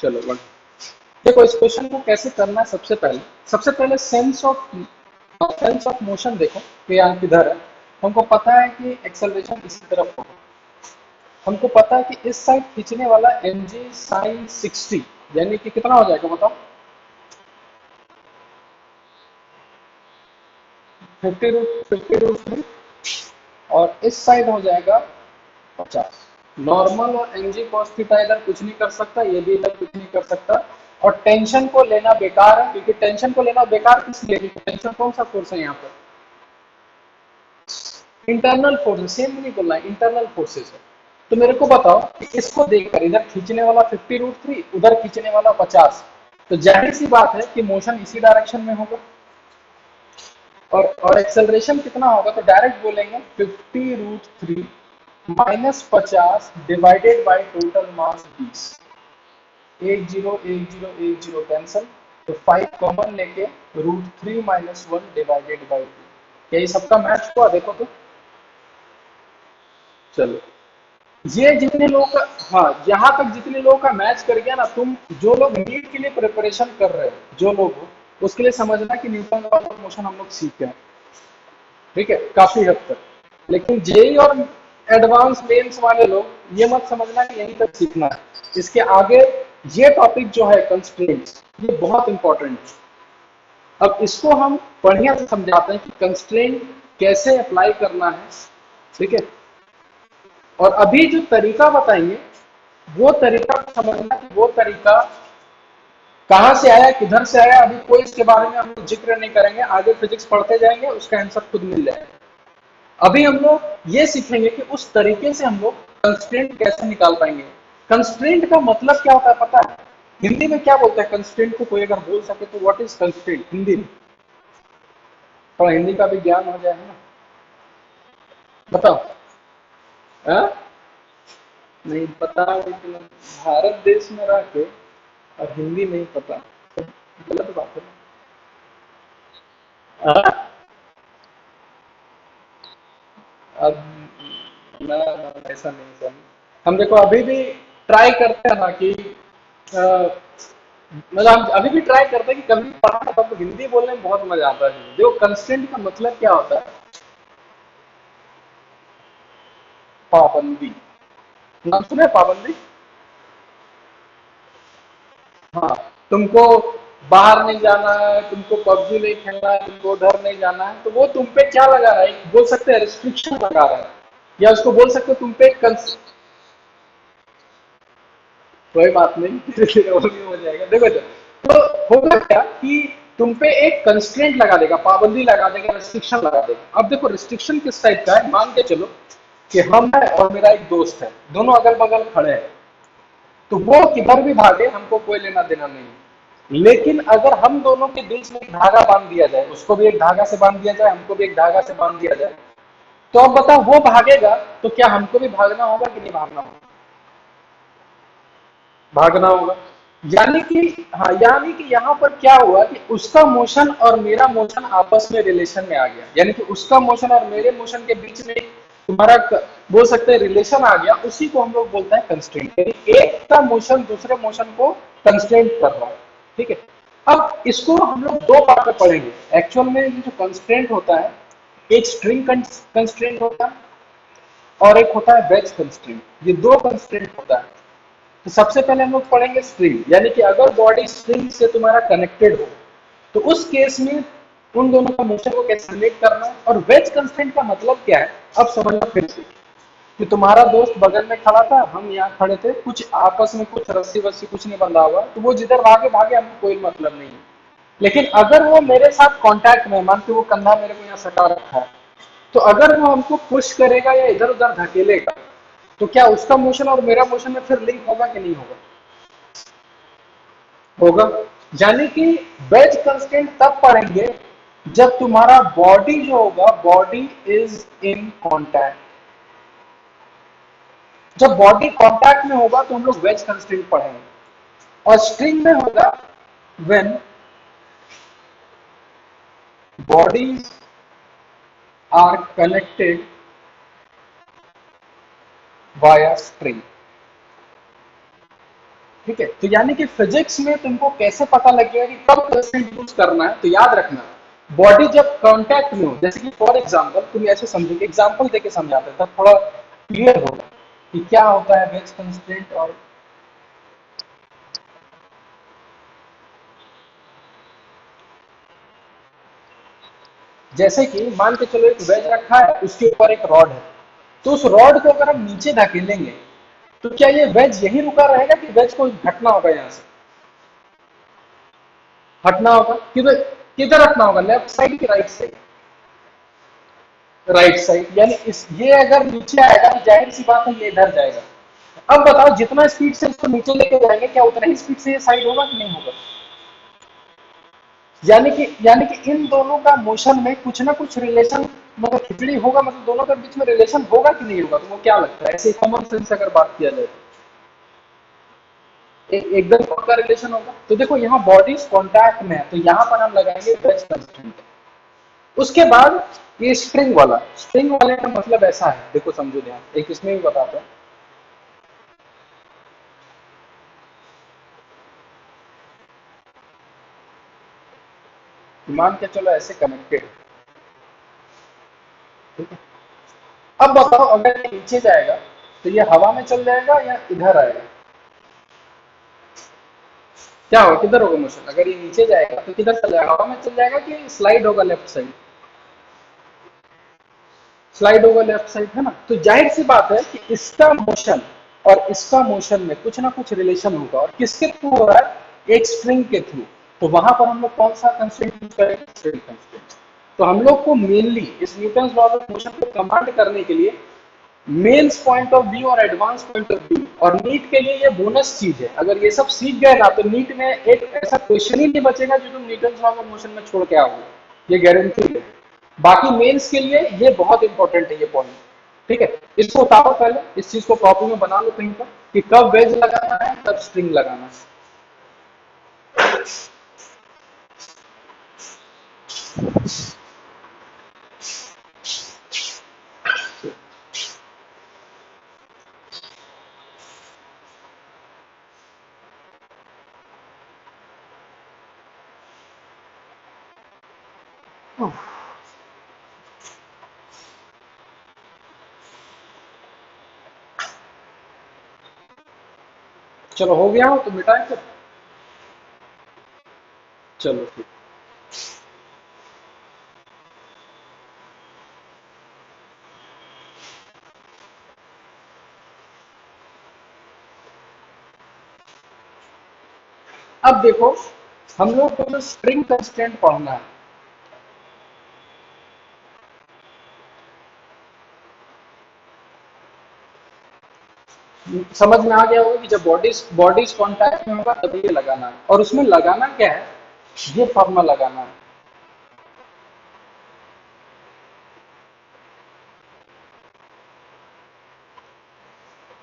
चलो वन। देखो इस क्वेश्चन को कैसे करना है, सबसे पहले सेंस ऑफ मोशन देखो कि यहाँ किधर है। हमको पता है कि एक्सेलरेशन इसी तरफ होगा। हमको पता है कि इस साइड खींचने वाला एम जी साइन 60 यानी कि कितना हो जाएगा बताओ। 50√3 और इस साइड हो जाएगा 50। नॉर्मल और एम जी कॉस थीटा इधर कुछ नहीं कर सकता, ये भी इधर कुछ नहीं कर सकता। और टेंशन को लेना बेकार है, क्योंकि टेंशन को लेना बेकार किस लिए, क्योंकि टेंशन कौन सा फोर्स है यहाँ पर, इंटरनल फोर्स, सेम नहीं बोलना है, इंटरनल फोर्सेस है। तो मेरे को बताओ कि इसको देखकर इधर खींचने वाला 50√3, उधर खींचने वाला 50, तो जाहिर सी बात है कि मोशन इसी डायरेक्शन में होगा। और एक्सेलरेशन कितना होगा, तो डायरेक्ट बोलेंगे 50√3 minus 50 divided by total mass 20। एक जीरो एक जीरो एक जीरो कैंसल, तो 5 कॉमन लेके √3 माइनस 1 डिवाइडेड बाई 2। यही सबका मैच हुआ देखो तो। चलो ये जितने लोगों का, हाँ यहाँ तक जितने लोगों का मैच कर गया ना, तुम जो लोग नीट के लिए प्रिपरेशन कर रहे हो जो लोग हो, उसके लिए समझना कि न्यूटन लॉ ऑफ मोशन हम लोग सीख गए, ठीक है, काफी हद तक। लेकिन जेई और एडवांस मेंस वाले लोग ये मत समझना कि यहीं तक सीखना है, इसके आगे ये टॉपिक जो है कंस्ट्रेंट्स, ये बहुत इंपॉर्टेंट है। अब इसको हम बढ़िया से समझाते हैं कि कंस्ट्रेंट कैसे अप्लाई करना है, ठीक है। और अभी जो तरीका बताएंगे वो तरीका समझना कि वो तरीका कहां से आया, किधर से आया, अभी कोई इसके बारे में हम लोग जिक्र नहीं करेंगे, आगे फिजिक्स पढ़ते जाएंगे उसका आंसर खुद मिल जाएगा। अभी हम लोग ये सीखेंगे कि उस तरीके से हम लोग कंस्ट्रेंट कैसे निकाल पाएंगे। कंस्ट्रेंट का मतलब क्या होता है पता है, हिंदी में क्या बोलते हैं कंस्ट्रेंट को, कोई अगर बोल सके तो व्हाट इज कंस्ट्रेंट हिंदी में, थोड़ा हिंदी का भी ज्ञान हो जाए ना, बताओ। हाँ? नहीं पता, लेकिन भारत देश में रह के और हिंदी नहीं पता, तो गलत बात है ना। हाँ? अब ना, ऐसा नहीं सर, हम देखो अभी भी ट्राई करते हैं ना कि मतलब हम अभी भी ट्राई करते हैं कि कभी पढ़ा तब हिंदी बोलने में बहुत मजा आता है। जो कंस्टेंट का मतलब क्या होता है, पाबंदी, नाम सुने पाबंदी। हाँ, तुमको बाहर नहीं जाना है, तुमको पबजी नहीं खेलना है, तुमको उधर नहीं जाना है, तो वो तुम पे क्या लगा रहा है, बोल सकते हैं रिस्ट्रिक्शन लगा रहा है, या उसको बोल सकते हो तुम पे कोई बात नहीं, धीरे धीरे वो भी हो जाएगा। देखो तो होगा क्या कि तुम पे एक कंस्ट्रेंट लगा देगा, पाबंदी लगा देगा, रिस्ट्रिक्शन लगा देगा। अब देखो रिस्ट्रिक्शन किस टाइप का है, मान के चलो कि हम है और मेरा एक दोस्त है, दोनों अगल बगल खड़े हैं, तो वो किधर भी भागे हमको कोई लेना देना नहीं है। लेकिन अगर हम दोनों के बीच में एक धागा बांध दिया जाए, उसको भी एक धागा से बांध दिया जाए, हमको भी एक धागा से बांध दिया जाए, तो अब बताओ वो भागेगा तो क्या हमको भी भागना होगा कि नहीं भागना होगा, भागना होगा। यानी कि हाँ, यानी कि यहाँ पर क्या हुआ कि उसका मोशन और मेरा मोशन आपस में रिलेशन में आ गया, यानी कि उसका मोशन और मेरे मोशन के बीच में तुम्हारा बोल सकते हैं रिलेशन आ गया, उसी को हम लोग बोलते हैं कंस्ट्रेंट, यानी एक का मोशन दूसरे मोशन को कंस्ट्रेंट कर रहा है, ठीक है। अब इसको हम लोग दो पार्ट में पढ़ेंगे। एक्चुअल में ये जो कंस्ट्रेंट होता है, एक स्ट्रिंग कंस्ट्रेंट होता है और एक होता है वेज कंस्ट्रेंट, ये दो कंस्ट्रेंट होता है। तो सबसे पहले हम लोग पढ़ेंगे स्ट्रिंग, यानी कि अगर बॉडी स्ट्रिंग से तुम्हारा कनेक्टेड हो तो उस केस में उन दोनों का मोशन को कैसे रिलेट करना है। और वेज कंस्ट्रेंट का मतलब क्या है, अब समझना फिर से कि तुम्हारा दोस्त बगल में खड़ा था, हम यहाँ खड़े थे, कुछ आपस में कुछ रस्सी वस्सी कुछ नहीं बंधा हुआ, तो वो जिधर भागे भागे, हमको कोई मतलब नहीं है। लेकिन अगर वो मेरे साथ कांटेक्ट में, मान के वो कंधा मेरे को यहाँ सटा रखा है, तो अगर वो हमको पुश करेगा या इधर उधर धकेलेगा, तो क्या उसका मोशन और मेरा मोशन में फिर लिंक होगा कि नहीं होगा, होगा। यानी कि वेज कंस्ट्रेंट तब पढ़ेंगे जब तुम्हारा बॉडी जो होगा, बॉडी इज इन कांटेक्ट। जब बॉडी कांटेक्ट में होगा तो हम लोग वेज कंस्ट्रेंट पढ़ेंगे। और स्ट्रिंग में होगा when bodies are connected by a string. ठीक है, तो यानी कि फिजिक्स में तुमको कैसे पता लगेगा कि कब कंस्टेंट यूज करना है, तो याद रखना बॉडी जब कांटेक्ट में हो, जैसे कि फॉर एग्जांपल तुम ऐसे समझो कि एग्जांपल देके समझाते हैं तब थोड़ा क्लियर होगा कि क्या होता है वेज कंस्टेंट। और जैसे कि मान के चलो एक वेज रखा है, उसके ऊपर एक रॉड है, तो उस रॉड को अगर हम नीचे धकेलेंगे तो क्या ये वेज यही रुका रहेगा कि वेज को हटना होगा, यहाँ से हटना होगा, किधर किधर हटना होगा, लेफ्ट साइड की राइट साइड, राइट साइड, यानी इस ये अगर नीचे आएगा तो जाहिर सी बात है ये इधर जाएगा। अब बताओ जितना स्पीड से इसको नीचे लेके जाएंगे क्या उतना ही स्पीड से ये साइड होगा कि नहीं होगा। यानी कि इन दोनों का मोशन में कुछ ना कुछ रिलेशन, मतलब खिचड़ी होगा, मतलब दोनों के बीच में रिलेशन होगा कि नहीं होगा, तुमको क्या लगता है ऐसे कॉमन सेंस अगर बात किया जाए एकदम पक्का रिलेशन होगा। तो देखो यहाँ बॉडीज कॉन्टैक्ट में है तो यहाँ पर हम लगाएंगे वेज कंस्टेंट। उसके बाद ये स्ट्रिंग वाले का मतलब ऐसा है, देखो समझो ध्यान, एक इसमें भी बताते हैं। मान के चलो ऐसे कनेक्टेड, ठीक है। अब बताओ अगर ये नीचे जाएगा तो ये हवा में चल जाएगा या इधर आएगा, क्या होगा, किधर होगा मोशन, अगर ये नीचे जाएगा तो किधर चल जाएगा, हवा में चल जाएगा कि स्लाइड होगा लेफ्ट साइड, स्लाइड होगा लेफ्ट साइड, है ना। तो जाहिर सी बात है कि इसका मोशन और इसका मोशन में कुछ ना कुछ रिलेशन होगा, और किसके थ्रू हो रहा है, एक स्ट्रिंग के थ्रू। तो वहां पर हम लोग कौन सा कंस्ट्रेंट यूज करेंगे, स्ट्रिंग कंस्ट्रेंट। तो हम लोग को मेनली इस न्यूटन लॉ ऑफ मोशन को कमांड करने के लिए मेन्स पॉइंट ऑफ व्यू और एडवांस पॉइंट ऑफ व्यू और नीट के लिए ये बोनस चीज है, अगर ये सब सीख गए ना तो नीट में एक ऐसा क्वेश्चन ही नहीं बचेगा जो तुम न्यूटन लॉ ऑफ मोशन में छोड़ के आओगे, ये गारंटी है। बाकी मेंस के लिए ये बहुत इंपॉर्टेंट है ये पॉइंट, ठीक है। इसको उतारो पहले, इस चीज को कॉपी में बना लो कहीं पर कि कब वेज लगाना है कब स्ट्रिंग लगाना है। चलो हो गया हो तो मिटाए फिर, चलो ठीक। अब देखो हम लोग को जो स्ट्रिंग कंस्टेंट पढ़ना है, समझ में आ गया होगा कि जब बॉडीज बॉडीज कांटेक्ट में होगा तभी ये लगाना है, और उसमें लगाना क्या है, ये फॉर्मूला लगाना है।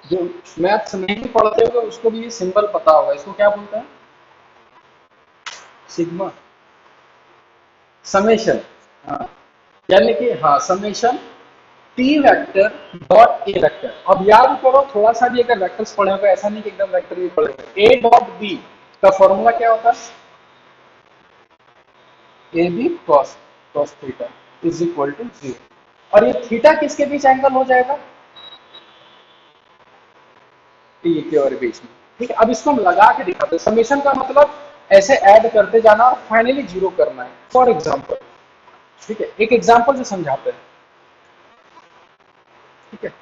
जो मैथ्स नहीं पढ़ते होगा उसको भी ये सिंबल पता होगा, इसको क्या बोलते हैं, सिग्मा, समेशन, हाँ, यानी कि हाँ summation T vector dot A vector. अब याद करो थोड़ा सा भी अगर वेक्टर्स पढ़े होगा, ऐसा नहीं कि एकदम वेक्टर भी पढ़े होगा, ए डॉट बी का फॉर्मूला क्या होता है, A B cos cos theta is equal to 0। और ये थीटा किसके बीच एंगल हो जाएगा, टी के और बीच में, ठीक है। अब इसको हम लगा के दिखाते हैं, समेशन का मतलब ऐसे ऐड करते जाना और फाइनली जीरो करना है। फॉर एग्जाम्पल, ठीक है, एक एग्जाम्पल से समझाते हैं, ठीक है।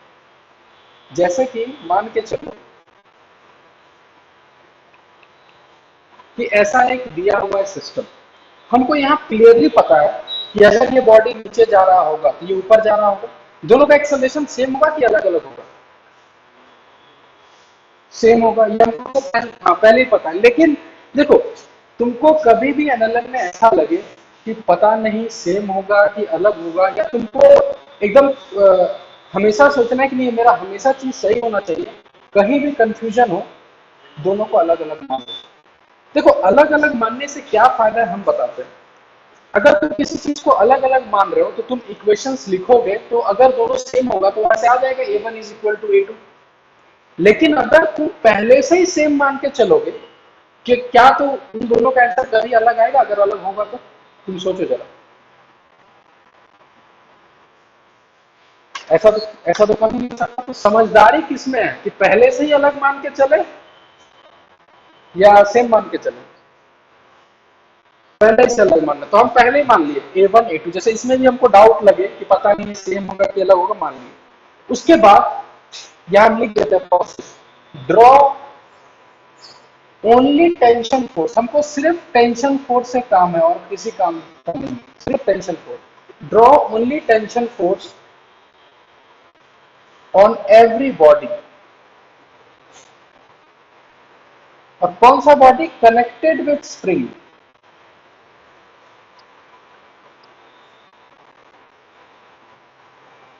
जैसे कि मान के चलो कि ऐसा एक दिया हुआ है सिस्टम, हमको यहाँ क्लियरली पता है कि अगर ये बॉडी नीचे जा रहा होगा तो ये ऊपर जा रहा होगा, दोनों का एक्सेलरेशन सेम होगा कि अलग अलग होगा, सेम होगा, ये हमको हाँ पहले ही पता है। लेकिन देखो तुमको कभी भी एनएलएम में ऐसा लगे कि पता नहीं सेम होगा कि अलग होगा, या तुमको एकदम हमेशा सोचना है कि नहीं मेरा हमेशा चीज सही होना चाहिए, कहीं भी कंफ्यूजन हो, दोनों को अलग अलग मान लो। देखो अलग अलग मानने से क्या फायदा है हम बताते हैं। अगर तुम किसी चीज को अलग अलग मान रहे हो तो तुम इक्वेशंस लिखोगे तो अगर दोनों सेम होगा तो वहां से आ जाएगा a1 is equal to a2, लेकिन अगर तुम पहले से ही सेम मान के चलोगे कि क्या तो उन दोनों का आंसर कभी अलग आएगा? अगर अलग होगा तो तुम सोचो जरा। ऐसा तो कभी नहीं हो सकता। तो समझदारी किसमें है कि पहले से ही अलग मान के चले या सेम मान के चले? पहले से अलग मानना, तो हम पहले ही मान लिए A1 A2। जैसे इसमें भी हमको डाउट लगे कि पता नहीं सेम होगा कि अलग होगा, मान लिए। उसके बाद यहां हम लिख देते हैं process, draw only tension force. हमको सिर्फ टेंशन फोर्स से काम है और किसी काम का नहीं, सिर्फ tension force. Draw only tension force on every body. और कौन सा body? Connected with spring.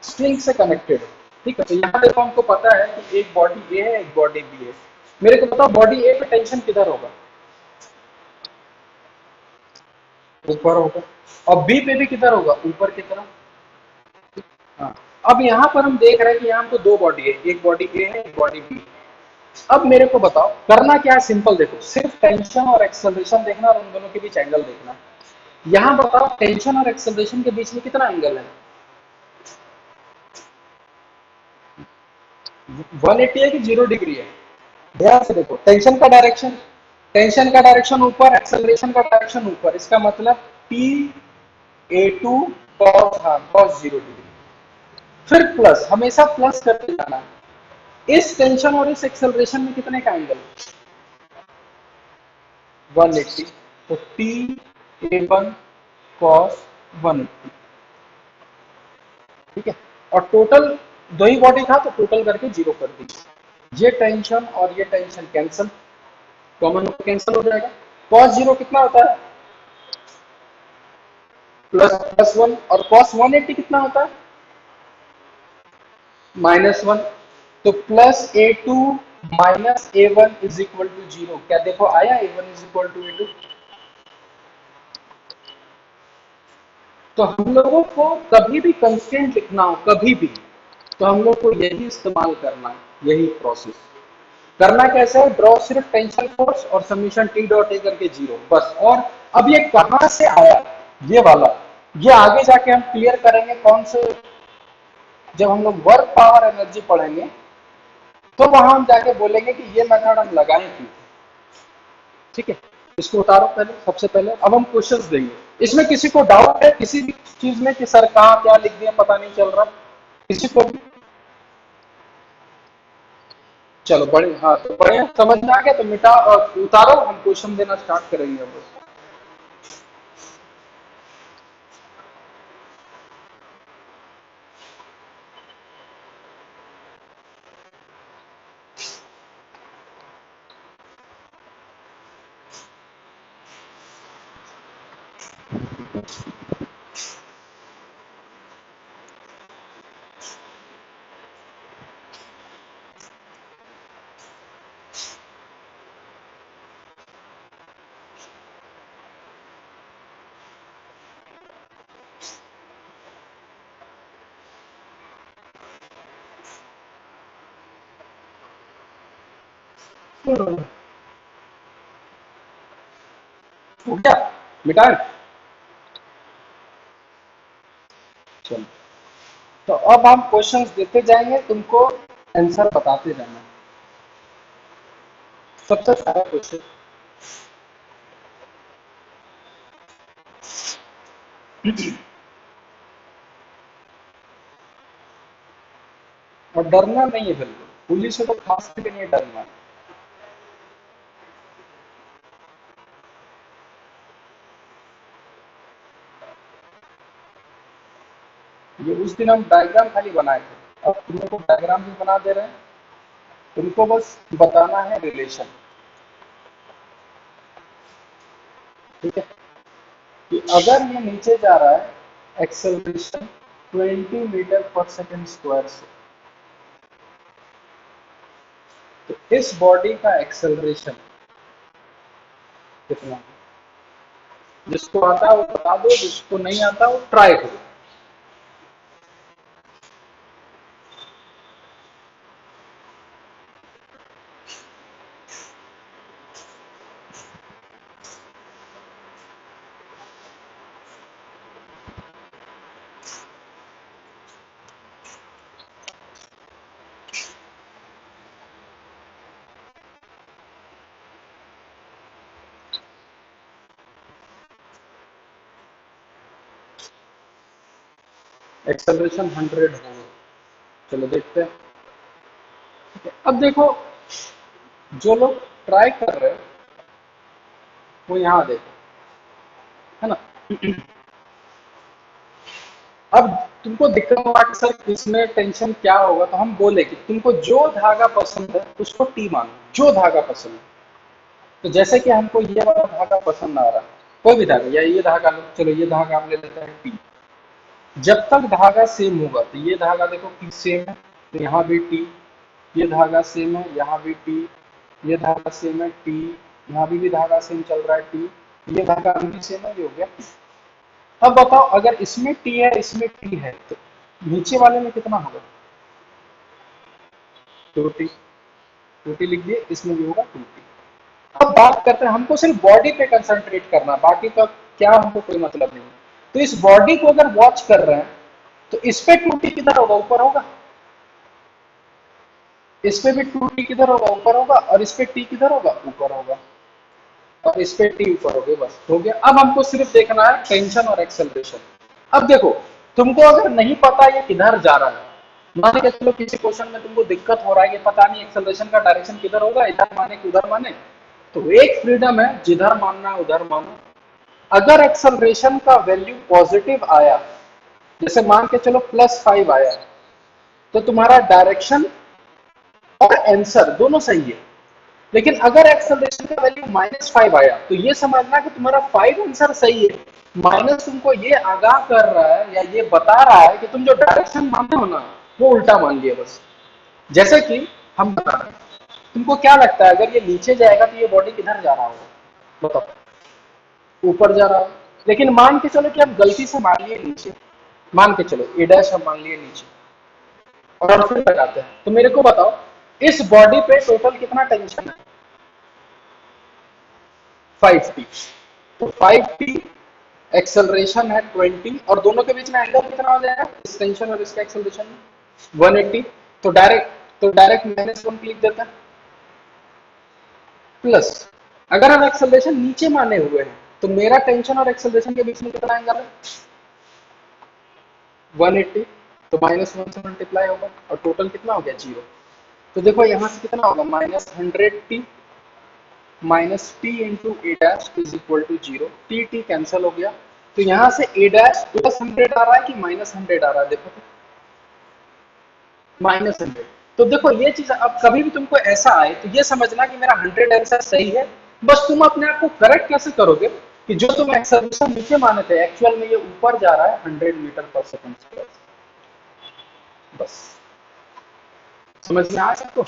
Spring से कनेक्टेड है। ठीक है, तो यहाँ देखो हमको पता है कि एक बॉडी ए है, एक बॉडी बी है। मेरे को बताओ बॉडी ए पे टेंशन किधर होगा? ऊपर होगा। और बी पे भी किधर होगा? ऊपर की तरफ। हाँ। अब यहाँ पर हम देख रहे हैं कि यहाँ तो दो बॉडी है, एक बॉडी ए है, एक बॉडी बी है। अब मेरे को बताओ करना क्या है? सिंपल, देखो सिर्फ टेंशन और एक्सेलरेशन देखना और उन दोनों के बीच एंगल देखना। यहाँ बताओ टेंशन और एक्सेलरेशन के बीच में कितना एंगल है? 180 है कि 0 डिग्री है? ध्यान से देखो, टेंशन का डायरेक्शन ऊपर, एक्सेलरेशन का डायरेक्शन ऊपर। इसका मतलब P(A2) cos 0 डिग्री। फिर प्लस, हमेशा प्लस करते जाना। इस टेंशन और इस एक्सेलरेशन में कितने का एंगल? 180। तो P(A1) cos 180। ठीक है, और टोटल दो ही बॉडी था तो टोटल करके 0 कर दीजिए। ये टेंशन और ये टेंशन कैंसल, कॉमन कैंसल हो जाएगा। cos 0 कितना होता है? +1। और cos 180 कितना होता है? -1। तो +A2 -A1 is equal to 0। क्या देखो आया? A1 is equal to A2। तो हम लोगों को कभी भी कंस्टेंट लिखना हो, कभी भी, तो हम लोग को यही इस्तेमाल करना है, यही प्रोसेस करना। कैसे है? ड्रॉ सिर्फ टेंशन फोर्स और समीशन T.A करके 0 बस। और अब ये कहां से आया ये वाला, ये आगे जाके हम क्लियर करेंगे। कौन से? जब हम लोग वर्क पावर एनर्जी पढ़ेंगे तो वहां हम जाके बोलेंगे कि ये मेथड हम लगाएं क्यों। ठीक है, इसको उतारो पहले, सबसे पहले। अब हम क्वेश्चंस देंगे। इसमें किसी को डाउट है किसी भी चीज में कि सर कहाँ क्या लिख दिया पता नहीं चल रहा? किसी को भी? चलो बड़े, हाँ तो बड़े समझ में आ गया तो मिटा और उतारो, हम क्वेश्चन देना स्टार्ट करेंगे अब। हो गया? मिटाए? चलो, तो अब हम क्वेश्चंस देते जाएंगे, तुमको आंसर बताते जाना। सबसे पहला क्वेश्चन, और डरना नहीं है बिल्कुल, पुलिस से तो खास करके नहीं डरना। ये उस दिन हम डायग्राम खाली बनाए थे, अब तुम लोग को डायग्राम भी बना दे रहे हैं। तुमको बस बताना है रिलेशन। ठीक है, कि अगर ये नीचे जा रहा है एक्सेलरेशन 20 मीटर पर सेकेंड स्क्वायर से, तो इस बॉडी का एक्सेलरेशन कितना? जिसको आता है वो बता दो, जिसको नहीं आता वो ट्राई करो। एक्सेलरेशन 100 होगा। चलो देखते हैं। ठीक है, अब देखो जो लोग ट्राई कर रहे हैं वो यहाँ देखो, है ना। अब तुमको दिक्कत होगा कि सर इसमें टेंशन क्या होगा, तो हम बोले कि तुमको जो धागा पसंद है उसको टी मानो, जो धागा पसंद है। तो जैसे कि हमको ये वाला धागा पसंद आ रहा है, कोई भी धागा, या ये धागा लो, चलो ये धागा हम ले लेते हैं टी। जब तक धागा सेम होगा, तो ये धागा देखो टी सेम है, तो यहाँ भी टी, ये धागा सेम है, यहाँ भी टी, ये धागा सेम है टी, यहाँ भी धागा सेम चल रहा है टी, ये धागा भी सेम है, ये हो गया। अब बताओ अगर इसमें टी है इसमें टी है, तो नीचे वाले में कितना होगा? 2t, 2t लिख दिए, इसमें भी होगा 2t। अब बात करते हैं, हमको सिर्फ बॉडी पे कंसंट्रेट करना, बाकी का क्या हमको कोई मतलब नहीं है। तो इस बॉडी को अगर वॉच कर रहे हैं, तो इस पे 2t किधर होगा? ऊपर होगा। इस पे भी 2t किधर होगा? ऊपर होगा। और इस पे t किधर होगा? ऊपर होगा। और इस पे t ऊपर हो गया, बस हो गया। अब हमको सिर्फ देखना है टेंशन और एक्सेलरेशन। अब देखो, तुमको अगर नहीं पता ये किधर जा रहा है, मान के चलो किसी क्वेश्चन में तुमको दिक्कत हो रहा है, ये पता नहीं एक्सेलरेशन का डायरेक्शन किधर होगा, इधर माने कि उधर माने, तो एक फ्रीडम है, जिधर मानना है उधर मानो। अगर एक्सेलरेशन का वैल्यू पॉजिटिव आया, जैसे मान के चलो +5 आया, तो तुम्हारा डायरेक्शन और आंसर दोनों सही है। लेकिन अगर एक्सेलरेशन का वैल्यू -5 आया, तो ये समझना कि तुम्हारा 5 आंसर सही है, माइनस तुमको ये आगाह कर रहा है या ये बता रहा है कि तुम जो डायरेक्शन मानते हो ना, वो उल्टा मान लिया बस। जैसे कि हम बता रहे हैं, तुमको क्या लगता है अगर ये नीचे जाएगा तो ये बॉडी किधर जा रहा होगा? बताओ। ऊपर जा रहा है। लेकिन मान के चलो कि हम गलती से मान लिए नीचे, मान के चलो ए डैश हम मान लिए नीचे, और फिर लगाते हैं, तो मेरे को बताओ इस बॉडी पे टोटल कितना टेंशन है? 5t। तो 5t, एक्सेलरेशन है 20, और दोनों के बीच में एंगल कितना हो जाएगा इस टेंशन और इसका एक्सेलरेशन में? 180। तो डायरेक्ट -1 लिख देता है, प्लस अगर हम एक्सेलरेशन नीचे माने हुए हैं, तो मेरा टेंशन और एक्सेलरेशन के बीच में कितना एंगल है? 180। तो -1 से मल्टीप्लाई होगा, और टोटल कितना हो गया? 0। तो देखो यहाँ से कितना होगा? -100t -t into A dash is equal to 0। T cancel हो गया, तो यहाँ से ए डैश +100 आ रहा है कि -100 आ रहा है? देखो तो, -100। तो देखो ये चीज, अब कभी भी तुमको ऐसा आए तो ये समझना कि मेरा 100 आंसर सही है। बस तुम अपने आप को करेक्ट कैसे करोगे कि जो तुम एक्सेलरेशन नीचे माने थे, एक्चुअल में ये ऊपर जा रहा है 100 मीटर पर सेकंड। बस समझ में आ सबको?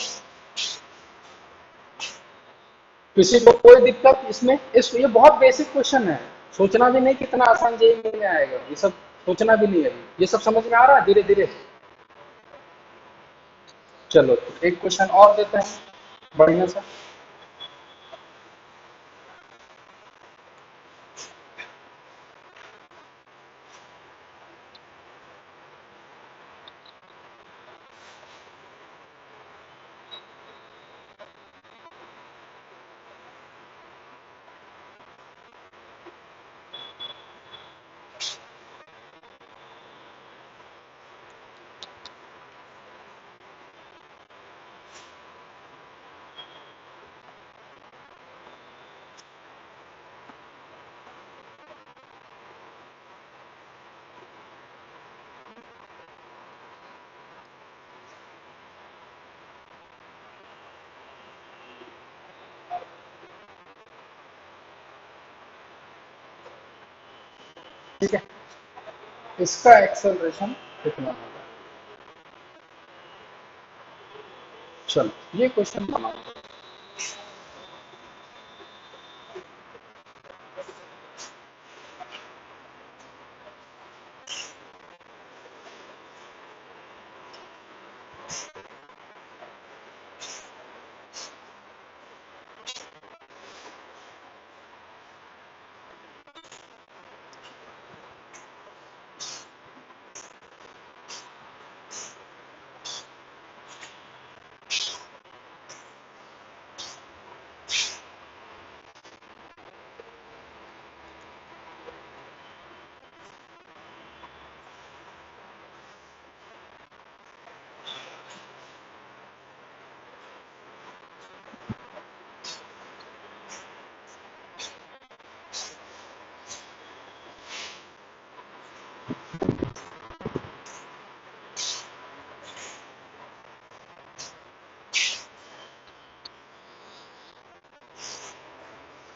किसी को कोई दिक्कत इसमें? ये बहुत बेसिक क्वेश्चन है, सोचना भी नहीं कितना आसान जेईई में आएगा, ये सब सोचना भी नहीं है। ये सब समझ में आ रहा है धीरे धीरे। चलो एक क्वेश्चन और देते हैं बढ़िया सा। ठीक है, इसका एक्सेलरेशन कितना होगा? चलो ये क्वेश्चन बनाओ।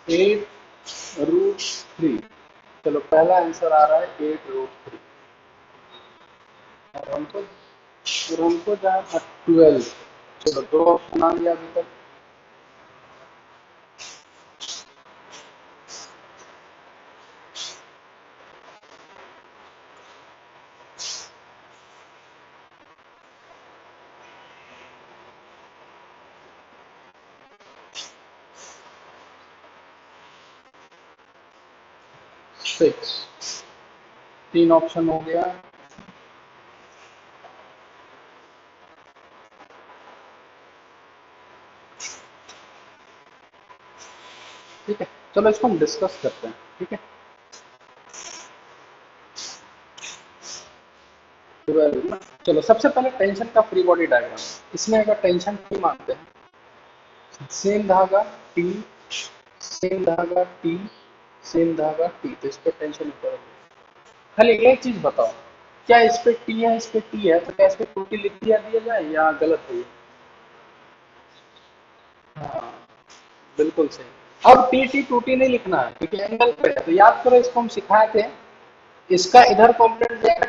8√3। चलो पहला आंसर आ रहा है 8√3। और हमको जहाँ था 12। चलो दो ऑप्शन आ गया अभी तक। सिक्स। तीन ऑप्शन हो गया। ठीक है, चलो इसको हम डिस्कस करते हैं। ठीक है, 12 ना। चलो सबसे पहले टेंशन का फ्री बॉडी डायग्राम। इसमें अगर टेंशन टी मानते हैं, सेम धागा टी, सेम धागा टी, सेम धागा टी, तो इस पे टेंशन ऊपर होगी। खाली एक चीज बताओ, क्या इस पे टी है, इस पे टी है, तो क्या इस पे टूटी लिख दिया जाए या गलत है ये? हाँ, बिल्कुल सही। अब टी टी टूटी नहीं लिखना है क्योंकि एंगल पे है, तो याद करो इसको हम सिखाए थे। इसका इधर कॉम्पोनेंट जाएगा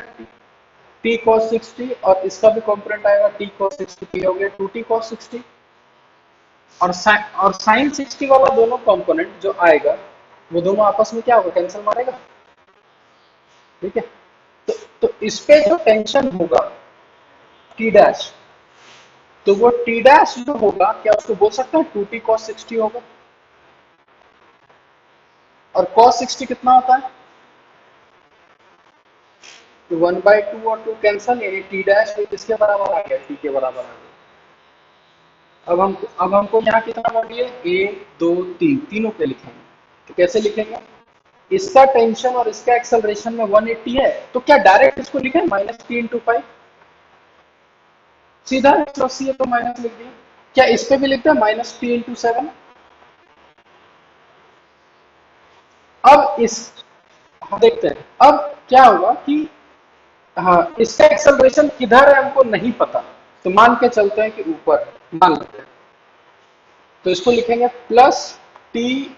टी cos 60 और इसका भी कॉम्पोनेंट आएगा टी cos 60, हो गया 2t cos 60। और साइन 60 वाला दोनों कंपोनेंट जो आएगा वो दोनों आपस में क्या होगा, कैंसिल मारेगा। ठीक है, तो इस पे जो टेंशन होगा टी डैश, तो वो टी डैश जो होगा क्या उसको बोल सकते हैं 2t cos 60 होगा। और cos 60 कितना होता है, तो 1/2 और 2 कैंसल, यानी टी डैश किसके बराबर आ गया, टी के बराबर आ गया। अब हमको यहाँ कितना बॉडी है, एक दो तीन, तीनों पे लिखेंगे। तो कैसे लिखेंगे, इसका टेंशन और इसका एक्सेलरेशन में 180 है, तो क्या डायरेक्ट इसको लिखें -t/5। सीधा 180 है तो माइनस लिख दिया। क्या इस पे भी लिखते हैं -t/7। अब इस, हाँ देखते हैं अब क्या होगा कि, हाँ इसका एक्सेलरेशन किधर है हमको नहीं पता, तो मान के चलते हैं कि ऊपर मान लेते हैं। तो इसको लिखेंगे plus T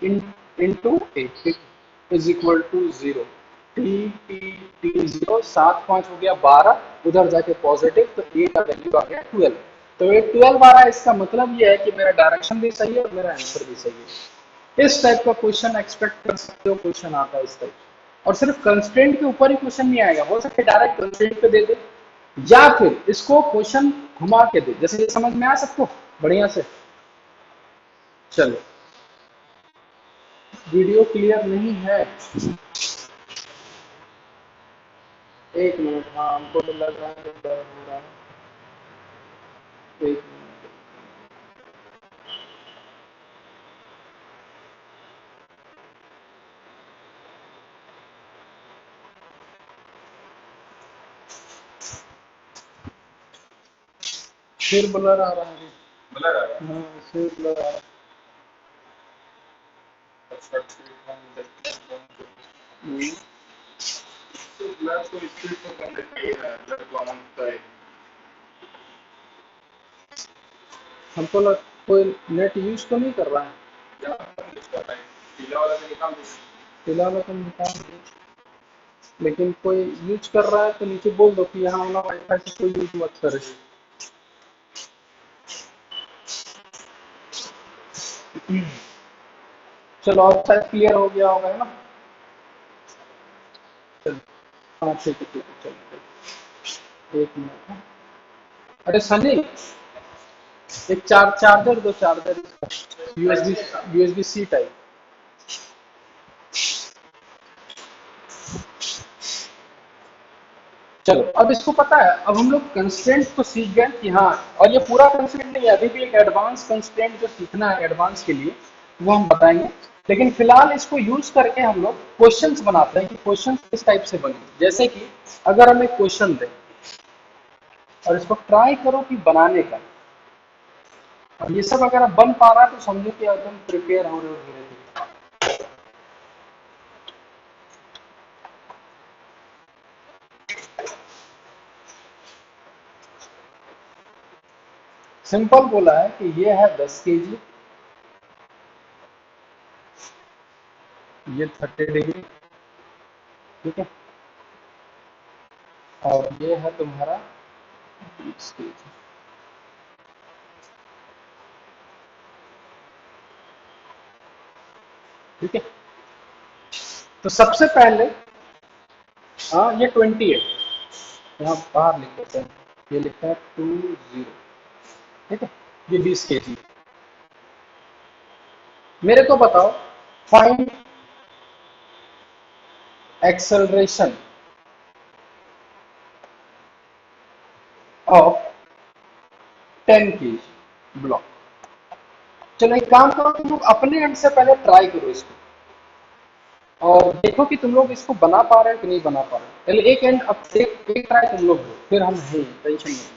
into is equal to 0। T T T 0, 7 5 हो गया 12, उधर जाके पॉजिटिव, तो ए का वैल्यू आ गया 12। तो ये 12 आ रहा है, इसका मतलब ये है कि मेरा डायरेक्शन भी सही है और मेरा आंसर भी सही है। इस टाइप का क्वेश्चन एक्सपेक्ट कर सकते हो, क्वेश्चन आता है इस टाइप। और सिर्फ कंस्ट्रेंट के ऊपर ही क्वेश्चन नहीं आएगा, हो सकता है डायरेक्ट कंस्ट्रेंट पे दे दे, या फिर इसको क्वेश्चन घुमा के दे, जैसे ये समझ में आ सकते हो बढ़िया से। चलो, वीडियो क्लियर नहीं है, एक मिनट। हाँ हमको तो लग रहा है कि ब्लर हो रहा है, एक मिनट। फिर ब्लर आ रहा है, ब्लर आ रहा है, हाँ फिर ब्लर आ रहा है। हम्म, तो ब्लर तो स्पीड तो कम रहती है, ब्लर कॉमन होता है। हमको लग कोई नेट यूज तो नहीं कर रहा है, पीला वाला तो निकाल दो, पीला वाला तो निकाल दो। लेकिन कोई यूज कर रहा है तो नीचे बोल दो कि यहाँ वाला वाईफाई से कोई यूज मत करे। चलो अब शायद क्लियर हो गया होगा, है ना। चलो, हाँ ठीक है चलो, एक मिनट। हाँ। अरे सनी, एक चार्जर दो, charger USB, USB C type. चलो अब इसको पता है, अब हम लोग कंस्ट्रेंट को सीख गए कि हाँ, और ये पूरा कंस्ट्रेंट नहीं है, अभी भी एक एडवांस कंस्ट्रेंट जो सीखना है एडवांस के लिए वो हम बताएंगे। लेकिन फिलहाल इसको यूज करके हम लोग क्वेश्चंस बनाते हैं कि क्वेश्चन किस टाइप से बने। जैसे कि अगर हम एक क्वेश्चन दें और इसको ट्राई करो कि बनाने का, और ये सब अगर बन पा रहा है तो समझो कि एकदम प्रिपेयर हो रहे हो धीरे धीरे। सिंपल बोला है कि ये है 10 kg, ये 30 डिग्री, ठीक है, और ये है तुम्हारा 20 kg, ठीक है। तो सबसे पहले, हाँ ये 20 है, यहाँ बाहर लिख देते हैं, ये लिखता है 20, ठीक है, ये 20 kg। मेरे को बताओ, find acceleration of 10 kg block. चलो एक काम करो, तुम लोग अपने एंड से पहले ट्राई करो इसको, और देखो कि तुम लोग इसको बना पा रहे हो कि नहीं बना पा रहे हो। पहले एक एंड, अब एक ट्राई तुम लोग दो, फिर हम नहीं, टेंशन नहीं।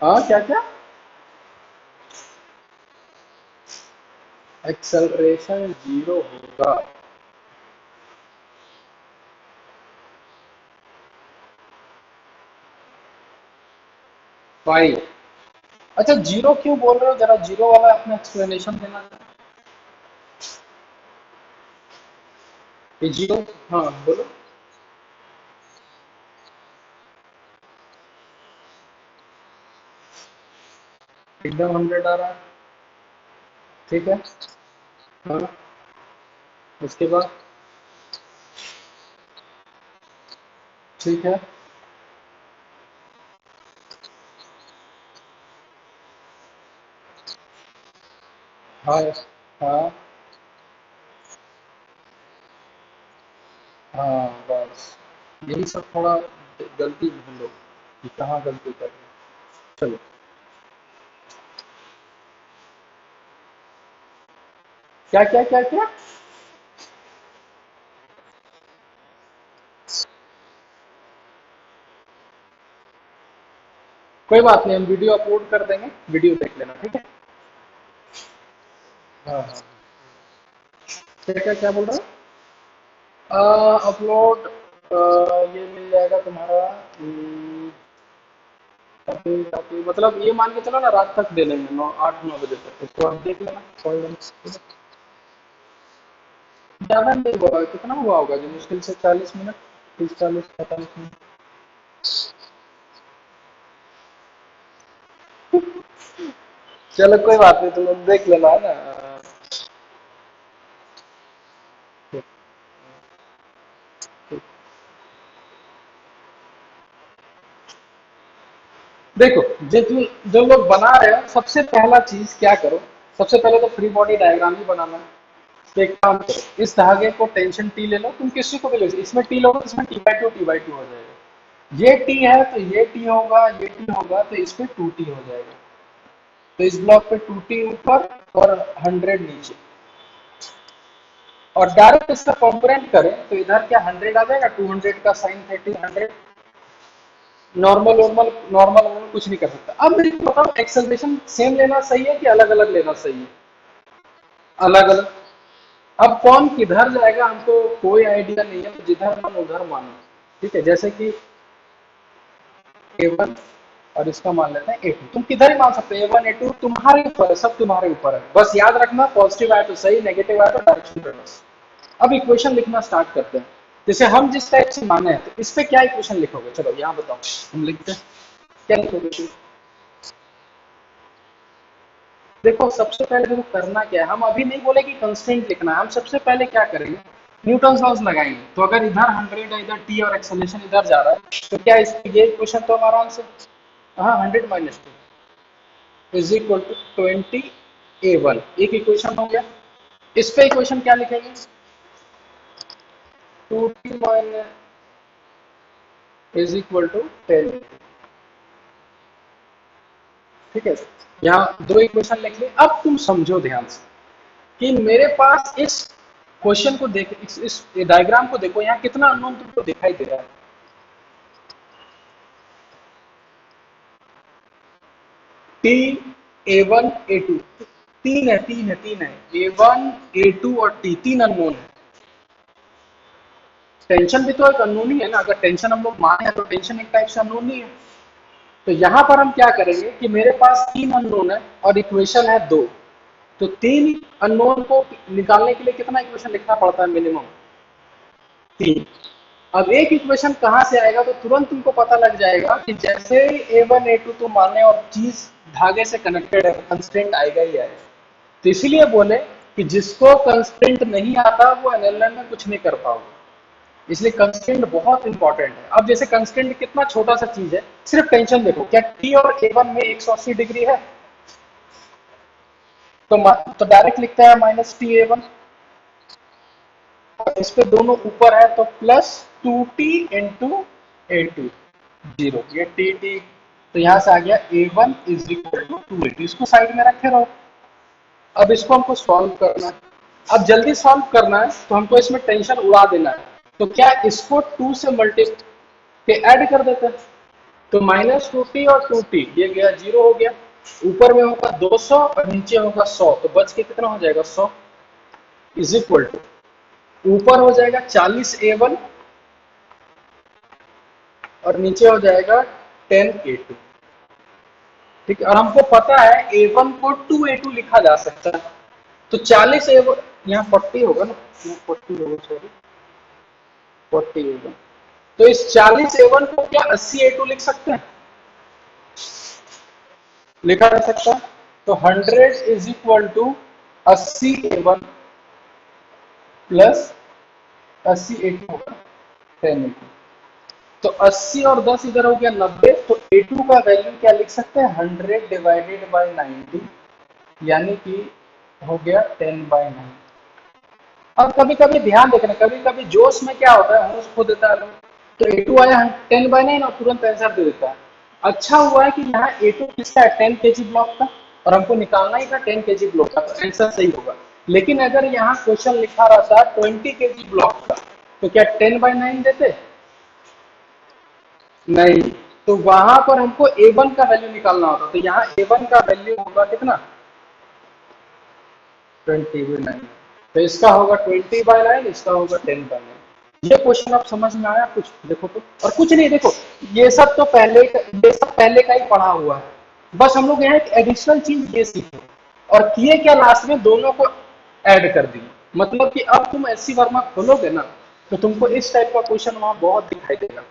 हाँ क्या क्या, एक्सेलरेशन जीरो होगा। 5। अच्छा जीरो क्यों बोल रहे हो, जरा जीरो वाला अपना एक्सप्लेनेशन देना। ये जीरो, हाँ बोलो। एकदम 100 आ रहा है, ठीक है। हाँ, उसके बाद, ठीक है। हाँ हाँ हाँ, बस यही सब थोड़ा गलती हम लोग कि कहाँ गलती कर रहे हैं। चलो, क्या क्या क्या क्या, कोई बात नहीं, हम वीडियो अपलोड कर देंगे, वीडियो देख लेना, ठीक है। हाँ हाँ, क्या क्या क्या बोल रहा है, अपलोड, ये मिल जाएगा तुम्हारा, मतलब ये मान के चलो ना, रात तक दे देंगे, 8 9 बजे तक, उसको आप देख लेना, कोई नहीं। ज्यादा नहीं हुआ, कितना हुआ होगा जो, मुश्किल से 40 मिनट, 30 40 45 मिनट। चलो कोई बात नहीं, तुम लोग देख लेना, है ना। ठीक, ठीक। देखो, जो लोग बना रहे हो, सबसे पहला चीज क्या करो, सबसे पहले तो फ्री बॉडी डायग्राम ही बनाना है। तो एक काम करो, इस धागे को टेंशन टी ले लो, तुम किसी को भी ले लो, इसमें टी लोगे तो इसमें टी बाई टू हो जाएगा। ये टी है तो ये टी होगा, ये टी होगा तो इस पे 2 टी हो जाएगा। तो इस ब्लॉक पे 2 टी ऊपर और 100 नीचे, और डायरेक्ट इसका कॉम्पोनेंट करें तो इधर क्या 100 आ जाएगा, 200 का sine 30 100, normal normal normal normal कुछ नहीं कर सकता। अब मेरे को बताओ, एक्सेलरेशन सेम लेना सही है कि अलग अलग लेना सही है। अलग अलग। अब कौन किधर जाएगा हमको कोई आइडिया नहीं है, तो जिधर मन उधर मानो, ठीक है। जैसे कि A1, और इसका मान लेते हैं A2, तुम किधर ही मान सकते हो, A1 A2 तुम्हारे ऊपर है, सब तुम्हारे ऊपर है, बस याद रखना पॉजिटिव आए तो सही, नेगेटिव आए तो डायरेक्शन रिवर्स। अब इक्वेशन लिखना स्टार्ट करते हैं। जैसे हम जिस टाइप से माने हैं, तो इस पे क्या इक्वेशन लिखोगे, चलो यहाँ बताओ, हम लिखते हैं, क्या लिखोगे। देखो सबसे पहले देखो करना क्या है, हम अभी नहीं बोले कि कंस्टेंट लिखना है, हम सबसे पहले क्या करेंगे, न्यूटन लॉज लगाएंगे। तो अगर इधर 100 है, इधर टी और एक्सेलरेशन इधर जा रहा है, तो क्या इस ये इक्वेशन तो हम आराम से, हाँ 100 - 2 इज इक्वल टू 20 A1, एक इक्वेशन हो गया। इस पे इक्वेशन क्या लिखेंगे, 2t minus is equal to 10, ठीक है। यहाँ दो इक्वेशन लिख ली। अब तुम समझो ध्यान से कि मेरे पास इस क्वेश्चन को देख, इस डायग्राम को देखो, यहाँ कितना अननोन तुमको दिखाई दे रहा है? टी, A1 A2, तीन है, A1 A2 और टी, तीन अननोन है। टेंशन भी तो एक अननोन ही है ना, अगर टेंशन हम लोग माने तो टेंशन एक टाइप से अननोन ही है। तो यहां पर हम क्या करेंगे कि मेरे पास तीन अननोन है और इक्वेशन है दो, तो तीन अननोन को निकालने के लिए कितना इक्वेशन लिखना पड़ता है मिनिमम? तीन। अब एक इक्वेशन कहां से आएगा, तो तुरंत तुमको पता लग जाएगा कि जैसे A1 A2 तुम माने और चीज धागे से कनेक्टेड है, कंस्ट्रेंट आएगा ही आएगा। तो इसीलिए बोले कि जिसको कंस्ट्रेंट नहीं आता वो एनएलएम में कुछ नहीं कर पाओगे, इसलिए कंस्ट्रेंट बहुत इंपॉर्टेंट है। अब जैसे कंस्ट्रेंट कितना छोटा सा चीज है, सिर्फ टेंशन देखो, क्या टी और A1 में 180 डिग्री है? तो डायरेक्ट लिखता है -T A1, इस पे दोनों ऊपर है तो +2T इंटू A2, 0, ये टी, तो यहां से आ गया A1 is equal to 2A2, इसको साइड में रखे रहो। अब इसको हमको सॉल्व करना है, अब जल्दी सॉल्व करना है तो हमको इसमें टेंशन उड़ा देना है, तो क्या इसको 2 से मल्टीप्लाई के ऐड कर देते हैं, तो -2T और 2T ये गया 0 हो गया, ऊपर में होगा 200 और नीचे होगा 100, तो बच के कितना हो जाएगा 100 इज इक्वल टू, ऊपर हो जाएगा 40A1 और नीचे हो जाएगा 10A2। ठीक है, और हमको पता है A1 को 2A2 लिखा जा सकता है, तो 40A1 यहाँ 40 होगा ना, यहाँ 40 होगा, सॉरी 40A1, तो इस 40A1 को क्या 80A2 लिख सकते हैं? लिखा जा सकता है, तो 100 is equal to 80A1 plus 80A2 होगा 10A2, तो 80 और 10 इधर हो गया 90, तो A2 का वैल्यू क्या लिख सकते हैं 100 डिवाइडेड बाई 90, यानी कि हो गया 10/9। अब कभी कभी ध्यान देखना, कभी कभी जोश में क्या होता है होश खो देता है, तो A2 आया 10/9 और तुरंत आंसर दे देता है। अच्छा हुआ है कि यहाँ A2 किसका है 10 kg ब्लॉक का, और हमको निकालना ही था 10 kg ब्लॉक का, तो आंसर सही होगा। लेकिन अगर यहाँ क्वेश्चन लिखा रहता 20 kg ब्लॉक का, तो क्या 10/9 देते? नहीं, तो वहां पर हमको A1 का वैल्यू निकालना होता, तो यहाँ A1 का वैल्यू होगा कितना 20/9, तो इसका होगा 20/9, इसका होगा 10/9। ये क्वेश्चन आप समझ में आया कुछ? देखो तो, और कुछ नहीं, देखो ये सब तो ये सब पहले का ही पढ़ा हुआ है, बस हम लोग यहाँ एक एडिशनल चीज ये सीखे और किए क्या, लास्ट में दोनों को ऐड कर दिए। मतलब कि अब तुम एससी वर्मा खोलोगे ना, तो तुमको इस टाइप का क्वेश्चन वहां बहुत दिखाई देगा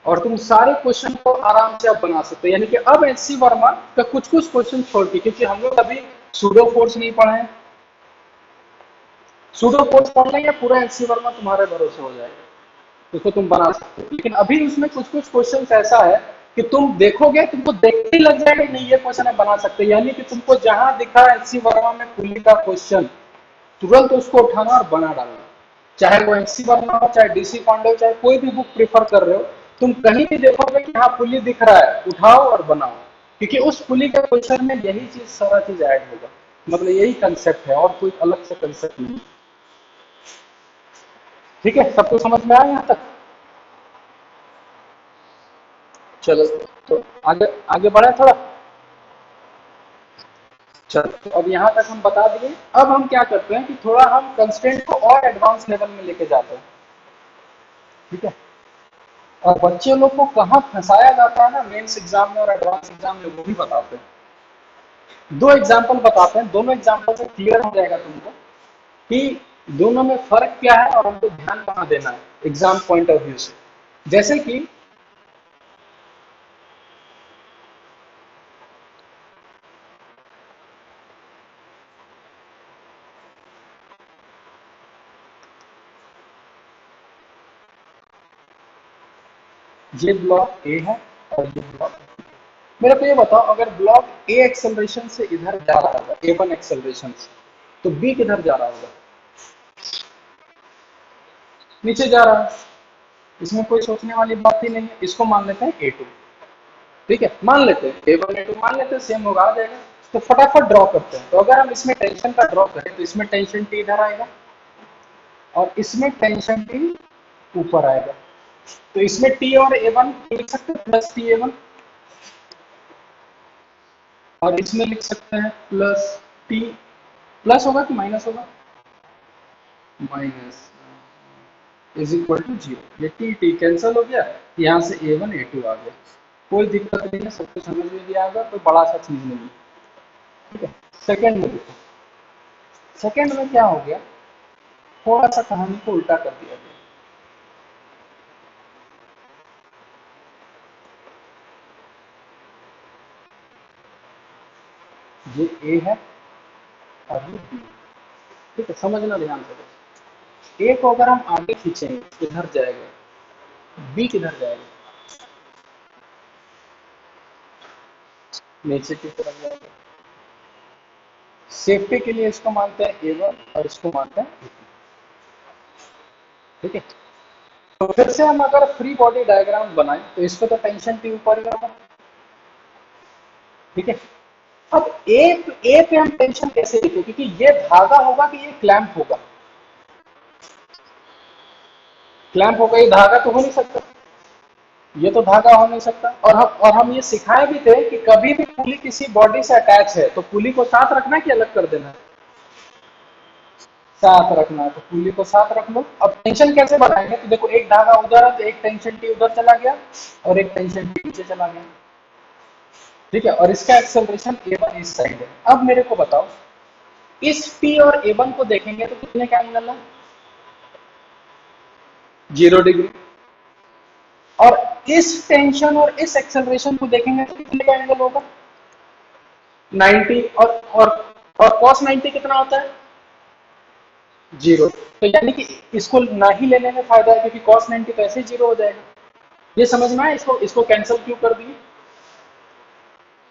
और तुम सारे क्वेश्चन को आराम से अब बना सकते हो। यानी कि अब एससी वर्मा का कुछ कुछ क्वेश्चन छोड़ के, क्योंकि हम लोग अभी सूडो फोर्स नहीं पढ़े हैं, सूडो फोर्स पढ़ लेंगे पूरा एससी वर्मा तुम्हारे भरोसे हो जाएगा, उसको तुम बना सकते हो। लेकिन अभी उसमें कुछ कुछ क्वेश्चन ऐसा है कि तुम देखोगे, तुमको देखते ही लग जाएगा नहीं ये क्वेश्चन है बना सकते, यानी कि तुमको जहां दिखा एससी वर्मा में पुली का क्वेश्चन, तुरंत उसको उठाना और बना डालना, चाहे वो एससी वर्मा हो, चाहे डीसी पांडे हो, चाहे कोई भी बुक प्रीफर कर रहे हो, तुम कहीं भी देखोगे कि हाँ पुली दिख रहा है, उठाओ और बनाओ, क्योंकि उस पुली के क्वेश्चन में यही चीज सारा चीज ऐड होगा, मतलब यही कंसेप्ट है और कोई अलग से कंसेप्ट नहीं। ठीक है, सबको समझ में आया यहाँ तक? चलो, तो आगे आगे बढ़े थोड़ा। चलो, तो अब यहाँ तक हम बता दिए, अब हम क्या करते हैं कि थोड़ा हम कंस्ट्रेंट को और एडवांस लेवल में लेके जाते हैं। ठीक है, और बच्चे लोग को कहाँ फंसाया जाता है ना मेंस एग्जाम में और एडवांस एग्जाम में, वो भी बताते हैं। दो एग्जाम्पल बताते हैं, दोनों एग्जाम्पल से क्लियर हो जाएगा तुमको कि दोनों में फर्क क्या है और हमको ध्यान कहाँ देना है एग्जाम पॉइंट ऑफ व्यू से। जैसे कि ये ब्लॉक ए है और ये ब्लॉक, मेरे को ये बताओ, अगर ब्लॉक ए एक्सेलरेशन से इधर जा रहा होगा, A1 एक्सेलरेशन से, तो बी किधर जा रहा होगा? नीचे जा रहा है, इसमें कोई सोचने वाली बात ही नहीं है, इसको मान लेते हैं A2। ठीक है, मान लेते हैं A1 A2 मान लेते हैं, सेम होगा, आ जाएगा। तो फटाफट ड्रॉ करते हैं, तो अगर हम इसमें टेंशन का ड्रॉ करें तो इसमें टेंशन T इधर आएगा, और इसमें टेंशन टी ऊपर आएगा। तो इसमें टी और A1 लिख सकते हैं प्लस TA1, और इसमें लिख सकते हैं प्लस टी। प्लस होगा कि माइनस होगा? Minus is equal to zero. ये टी टी कैंसिल हो गया, यहाँ से A1 A2 आ गया। कोई दिक्कत नहीं है, सब कुछ समझ में भी आएगा, कोई बड़ा सा चीज नहीं है। ठीक है, सेकंड में देखो। सेकंड में क्या हो गया, थोड़ा सा कहानी को उल्टा कर दिया गया। ये ए है और ये बी। ठीक है, समझना ध्यान से। ए को अगर हम आगे खींचेंगे किधर जाएगा, बी किधर जाएगा, नीचे की तरफ जाएगा। सेफ्टी के लिए इसको मानते हैं A1 और इसको मानते हैं A2। ठीक है, तो फिर से हम अगर फ्री बॉडी डायग्राम बनाएं तो इसको तो टेंशन टी ऊपर ही होगा। ठीक है, अब ए पे हम टेंशन कैसे लिखें, क्योंकि ये धागा होगा कि ये क्लैंप होगा? क्लैंप होगा, ये धागा तो हो नहीं सकता, ये तो धागा हो नहीं सकता। और हम ये सिखाए भी थे कि कभी भी पुली किसी बॉडी से अटैच है तो पुली को साथ रखना है कि अलग कर देना है? साथ रखना है, तो पुली को साथ रख लो। अब टेंशन कैसे बढ़ाएंगे, तो देखो एक धागा उधर है तो एक टेंशन टी उधर चला गया और एक टेंशन टी नीचे चला गया। ठीक है, और इसका एक्सेलरेशन A1 इस साइड है। अब मेरे को बताओ, इस P और A1 को देखेंगे तो कितने का एंगल है? 0 डिग्री। और इस टेंशन और इस एक्सेलरेशन को देखेंगे तो कितने का एंगल होगा? 90। और cos 90 कितना होता है? 0। तो यानी कि इसको ना ही लेने में फायदा है, क्योंकि cos 90 तो ऐसे ही 0 हो जाएगा। ये समझ में आया? इसको इसको कैंसिल क्यों कर दिए?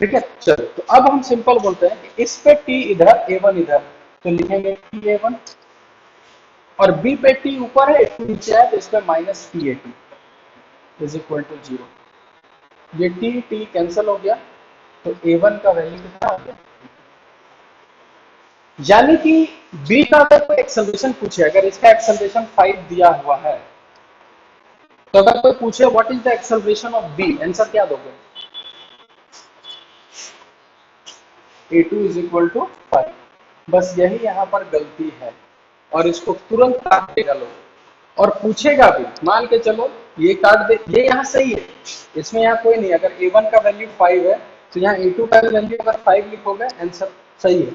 ठीक है, चलो तो अब हम सिंपल बोलते हैं कि इस पे T इधर A1 इधर, तो लिखेंगे TA1, और B पे T ऊपर है A2 नीचे है, तो इस पे minus TA2 is equal to 0। ये T T कैंसिल हो गया, तो A1 का वैल्यू कितना हो गया? यानी कि B का अगर कोई एक्सेलरेशन पूछे, अगर इसका एक्सेलरेशन 5 दिया हुआ है, तो अगर कोई पूछे what is the acceleration of B, answer क्या दोगे? A2 is equal to 5। बस यही यहाँ पर गलती है, और इसको तुरंत काट देगा लोग। और पूछेगा भी, मान के चलो ये काट दे, ये यहाँ सही है, इसमें यहाँ कोई नहीं। अगर A1 का वैल्यू 5 है तो यहाँ A2 का वैल्यू अगर 5 लिखोगे आंसर सही है,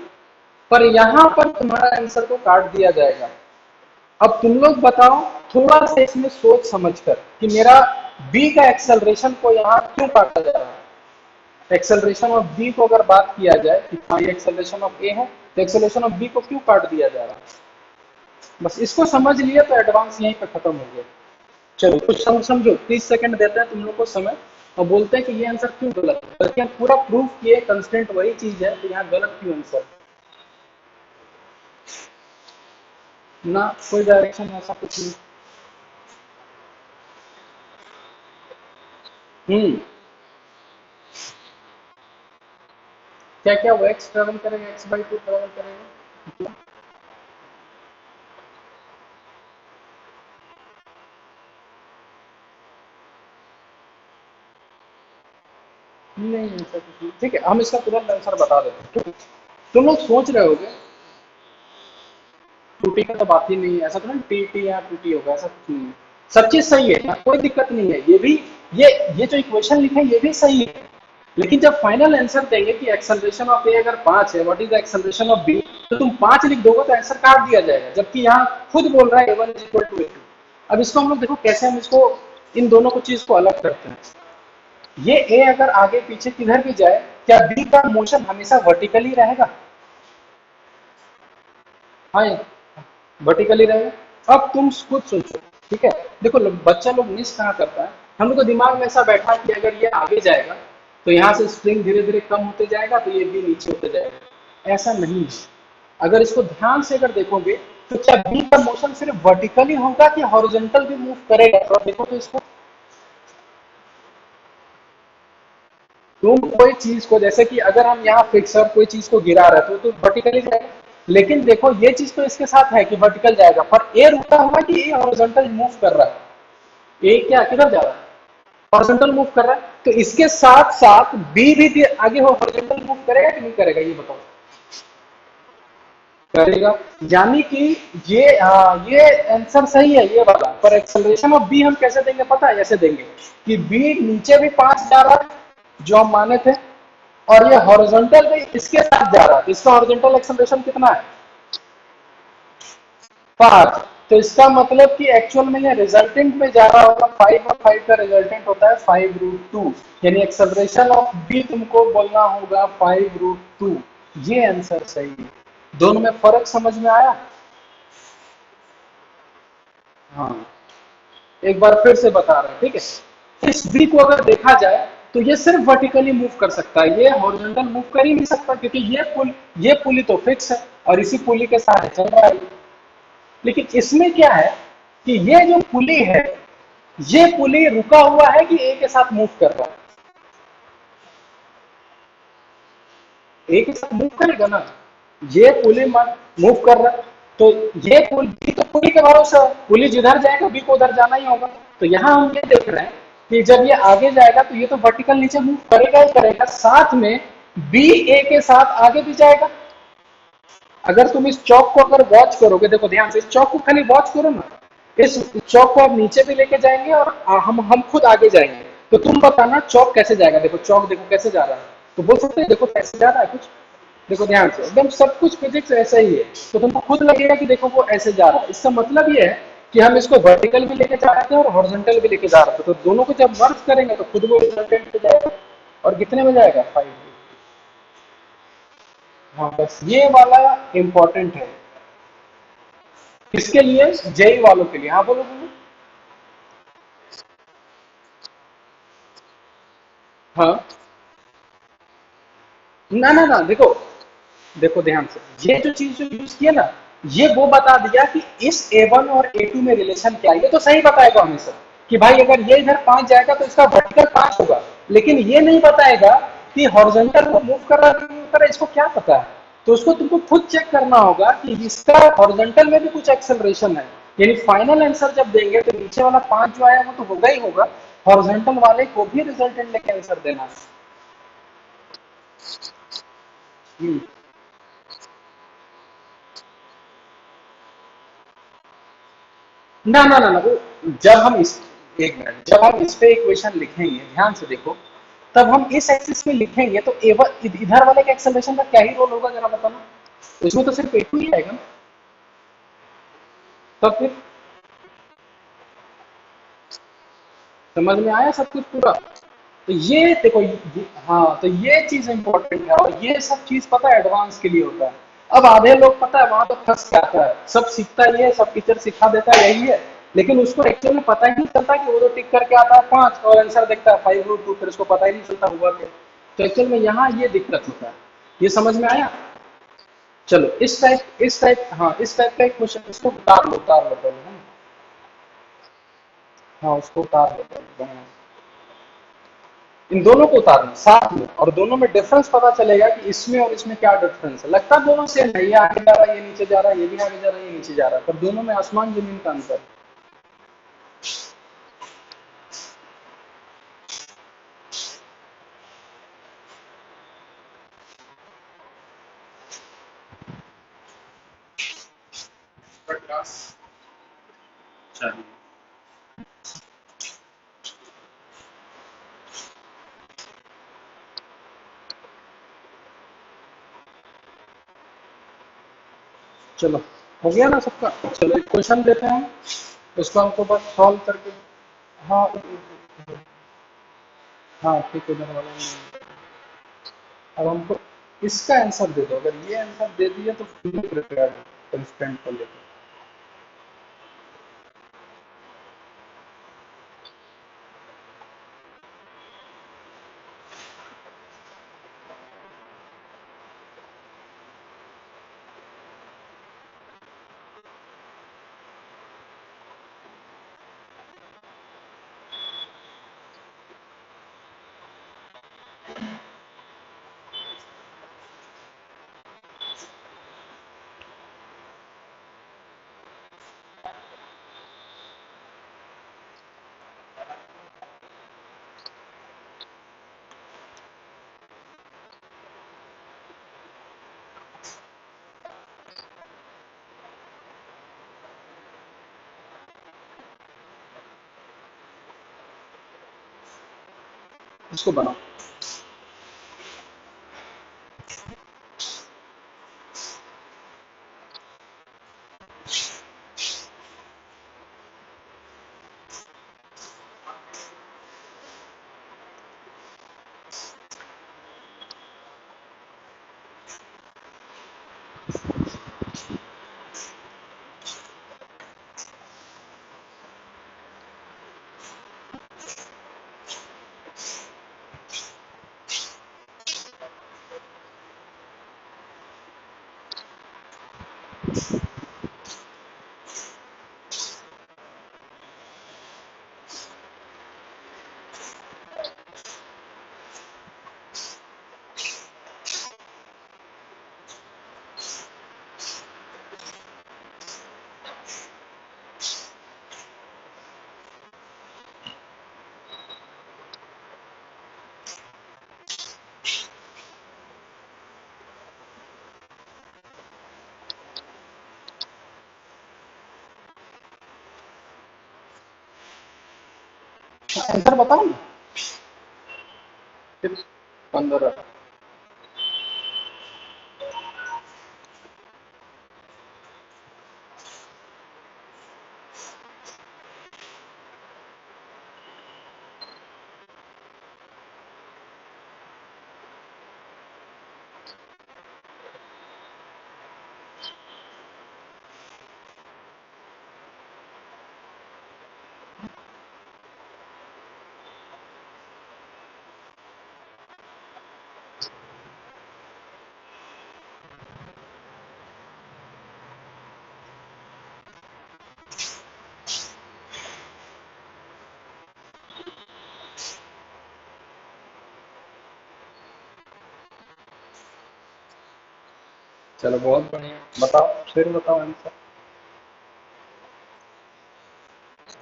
पर यहाँ पर तुम्हारा आंसर को काट दिया जाएगा। अब तुम लोग बताओ थोड़ा सा इसमें सोच समझ कर कि मेरा बी का एक्सेलरेशन को यहाँ क्यों काटा जा रहा है। एक्सेलरेशन ऑफ बी को अगर बात किया जाए कि हाँ ये एक्सेलरेशन ऑफ ए है, तो एक्सेलरेशन ऑफ बी को क्यों काट दिया जा रहा है? बस इसको समझ लिया तो एडवांस यहीं पे खत्म हो गया। चलो कुछ समझो, 30 सेकंड देते हैं तुम लोग को समय, और बोलते हैं कि ये आंसर क्यों गलत है, बल्कि हम पूरा प्रूफ किए कंस्टेंट वही चीज है, तो यहाँ गलत क्यों आंसर ना? कोई डायरेक्शन ऐसा कुछ नहीं। क्या क्या वो एक्स ट्रेवल करेगा, x/2 ट्रेवल करेगा? नहीं ऐसा कुछ नहीं। ठीक है, हम इसका तुरंत आंसर बता देते हैं। ठीक है? तुम लोग सोच रहे होगे टूटी का तो बात ही नहीं है, ऐसा तो नहीं टी टी या टूटी होगा, ऐसा कुछ नहीं है। सब चीज सही है, कोई दिक्कत नहीं है। ये भी ये जो इक्वेशन लिखे ये भी सही है, लेकिन जब फाइनल आंसर देंगे कि एक्सेलरेशन ऑफ ए अगर 5 है, what is the acceleration of B, तो तुम 5 लिख दोगे तो आंसर काट दिया जाएगा, जबकि यहाँ खुद बोल रहा है A1 is equal to A2। अब इसको हम लोग देखो कैसे हम इसको इन दोनों को चीज को अलग करते हैं। ये ए अगर आगे पीछे किधर भी जाए, क्या बी का मोशन हमेशा वर्टिकली रहेगा? हाँ, वर्टिकली रहेगा। अब तुम खुद सोचो। ठीक है, देखो बच्चा लोग मिस कहाँ करता है, हम लोग को दिमाग में ऐसा बैठा कि अगर ये आगे जाएगा तो यहाँ से स्प्रिंग धीरे धीरे कम होते जाएगा, तो ये भी नीचे होते जाएगा। ऐसा नहीं है। अगर इसको ध्यान से अगर देखोगे तो क्या बी का मोशन सिर्फ वर्टिकली होगा कि हॉरिजॉन्टल भी मूव करेगा? तो देखो तो इसको, तुम कोई चीज को, जैसे कि अगर हम यहाँ फिक्सर कोई चीज को गिरा रहे तो वर्टिकली जाएगा, लेकिन देखो ये चीज तो इसके साथ है कि वर्टिकल जाएगा, पर ए रुका हुआ कि ए हॉरिजॉन्टल मूव कर रहा है। ए क्या किधर जा रहा है? हॉरिजॉन्टल मूव कर रहा है, तो इसके साथ साथ बी भी आगे हो हॉरिजॉन्टल मूव करेगा कि नहीं करेगा, ये बताओ। करेगा। यानी कि ये आंसर सही है ये वाला, पर एक्सेलरेशन ऑफ बी हम कैसे देंगे पता है? ऐसे देंगे कि बी नीचे भी 5 जा रहा है जो हम माने थे, और ये हॉरिजॉन्टल भी इसके साथ जा रहा है, इसका हॉरिजॉन्टल एक्सेलरेशन कितना है? 5। तो इसका मतलब कि एक्चुअल में ये रिजल्टेंट में जा रहा होगा 5, और 5 का रिजल्टेंट होता है 5√2। यानी एक्सेलरेशन ऑफ बी तुमको बोलना होगा 5√2। ये आंसर सही है। दोनों में फर्क समझ में आया? हाँ, एक बार फिर से बता रहे हैं, ठीक है। इस बी को अगर देखा जाए तो ये सिर्फ वर्टिकली मूव कर सकता है, ये हॉरिजॉन्टल मूव कर ही नहीं सकता, क्योंकि ये पुली तो फिक्स है और इसी पुली के साथ चल रहा है। लेकिन इसमें क्या है कि ये जो पुली है, ये पुली रुका हुआ है कि ए के साथ मूव कर रहा है? ए के साथ मूव करेगा ना। ये पुली मूव कर रहा है, तो ये पुली तो पुली के भरोसे है, पुली जिधर जाएगा बी को उधर जाना ही होगा। तो यहाँ हम ये देख रहे हैं कि जब ये आगे जाएगा तो ये तो वर्टिकल नीचे मूव करेगा ही करेगा, साथ में बी ए के साथ आगे भी जाएगा। अगर तुम इस चौक को अगर वॉच करोगे, देखो ध्यान से, इस चौक को खाली वॉच करो ना, इस चौक को आप नीचे भी लेके जाएंगे और हम खुद आगे जाएंगे, तो तुम बताना चौक कैसे जाएगा। देखो चौक देखो कैसे जा रहा है, तो बोल सकते हैं देखो कैसे जा रहा है कुछ। देखो ध्यान से, एकदम सब कुछ फिजिक्स ऐसा ही है, तो तुमको खुद लगेगा कि देखो वो ऐसे जा रहा है। इसका मतलब ये है कि हम इसको वर्टिकल भी लेके जा रहे थे और हॉरिजॉन्टल भी लेके जा रहे थे, तो दोनों को जब मर्ज करेंगे तो खुद वो रिजल्टेंट पे जाएगा। और कितने में जाएगा? 5। हाँ, बस ये वाला इंपॉर्टेंट है। किसके लिए? जेई वालों के लिए। हाँ बोलो बोलो। हाँ, ना ना ना, देखो देखो ध्यान से, ये जो चीज जो यूज किया ना, ये वो बता दिया कि इस A1 और A2 में रिलेशन क्या है। ये तो सही बताएगा हमेशा कि भाई अगर ये इधर 5 जाएगा तो इसका वर्टिकल 5 होगा, लेकिन ये नहीं बताएगा कि हॉरिजॉन्टल को मूव कर रहा है कि नहीं कर रहा है, इसको क्या पता है? तो उसको तुमको खुद चेक करना होगा कि इसका हॉरिजॉन्टल में भी कुछ एक्सेलरेशन है। यानी फाइनल आंसर जब देंगे तो नीचे वाला 5 जो आया वो तो होगा ही होगा, हॉरिजॉन्टल वाले को भी रिजल्टेंट लेके आंसर देना है। हम्म। ना ना ना ना, वो जब हम इस एक मिनट, जब हम इस पे इक्वेशन लिखेंगे ध्यान से देखो, तब हम इस एक्सिस में लिखेंगे तो इधर वाले के एक्सेलरेशन का क्या ही रोल होगा जरा बताना। उसमें तो सिर्फ एक ही आएगा ना। तब फिर समझ में आया सब कुछ पूरा? तो ये देखो हाँ, तो ये चीज इंपॉर्टेंट है, और ये सब चीज पता है एडवांस के लिए होता है। अब आधे लोग पता है वहां तो फंस के आता है, सब सीखता ही है, सब टीचर सिखा देता है यही है, लेकिन उसको एक्चुअल में पता ही नहीं चलता कि वो तो टिक करके आता है 5 और आंसर देखता है 5√2, फिर उसको पता ही नहीं चलता हुआ क्या। तो एक्चुअल में यहाँ ये दिक्कत होता है। ये समझ में आया? चलो इस टाइप हाँ, इस टाइप का एक क्वेश्चन, इसको उतार लो पहले, है ना? हाँ, उसको उतार लो पहले, हाँ। इन दोनों को उतारना साथ में, और दोनों में डिफरेंस पता चलेगा कि इसमें और इसमें क्या डिफरेंस है। लगता दोनों सेम है, ये आगे जा रहा है ये नीचे जा रहा है, ये भी आगे जा रहा है ये नीचे जा रहा है, पर दोनों में आसमान जमीन का अंतर है। चलिए, चलो हो गया ना सबका। चलो एक क्वेश्चन देते हैं, उसको हमको बस सॉल्व करके। हाँ हाँ, ठीक है, उधर वाला नहीं। अब हमको इसका आंसर दे दो, अगर ये आंसर दे दिया तो फुली प्रिपेयर्ड कंस्टेंट को लेकर। इसको बनाओ। आंसर बताओ ना। फिर 15। चलो बहुत बढ़िया, बताओ फिर बताओ आंसर।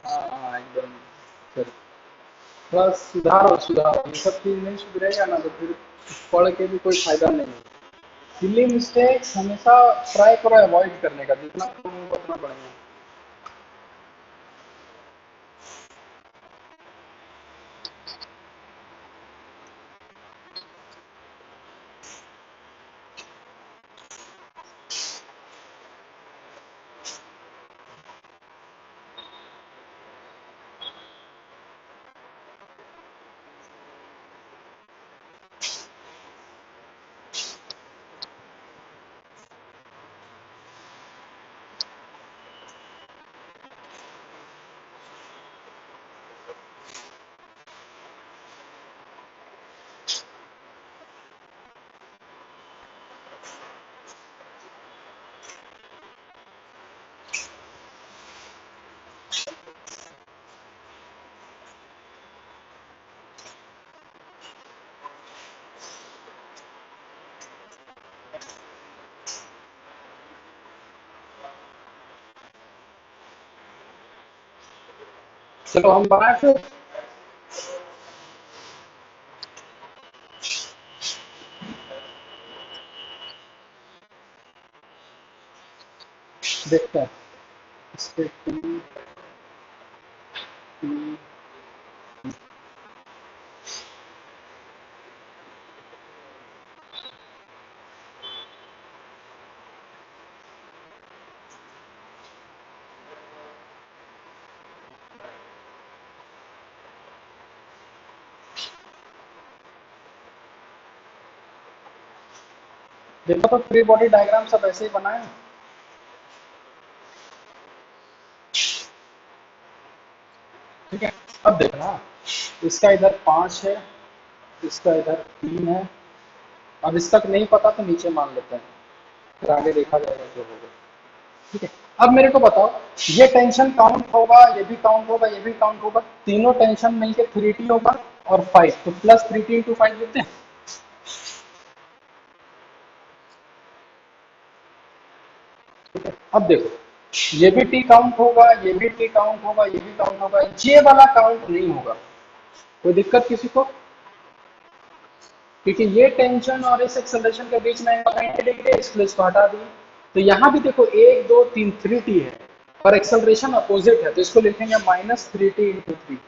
हाँ हाँ एकदम। फिर थोड़ा सुधारो सुधारो, ये सब चीज नहीं सुधरेगा ना तो फिर पढ़ के भी कोई फायदा नहीं है। सिली मिस्टेक्स हमेशा ट्राई करो अवॉइड करने का, जितना कम हो उतना बढ़िया। चलो हम बनाए फिर। देखते हैं इसके देखो तो फ्री बॉडी डायग्राम सब ऐसे ही बनाए हैं। ठीक है, अब देखना, इसका इधर 5 है, इसका इधर 3 है। अब इसका नहीं पता तो नीचे मान लेते हैं, फिर आगे देखा जाएगा जो होगा। ठीक है, अब मेरे को बताओ, ये टेंशन काउंट होगा, ये भी काउंट होगा, ये भी काउंट होगा, तीनों टेंशन मिलके 3T होगा और 5, तो प्लस 3T इंटू 5 देते हैं। अब देखो, ये भी टी काउंट होगा, ये भी टी काउंट होगा, ये भी काउंट होगा, ये वाला काउंट नहीं होगा। कोई दिक्कत किसी को? क्योंकि ये टेंशन और इस एक्सेलरेशन के बीच में 90 डिग्री है, इसलिए इसको हटा दिए। तो यहाँ भी देखो 1 2 3 3T है और एक्सेलरेशन अपोजिट है, तो इसको लिखेंगे -3T इंटू 3।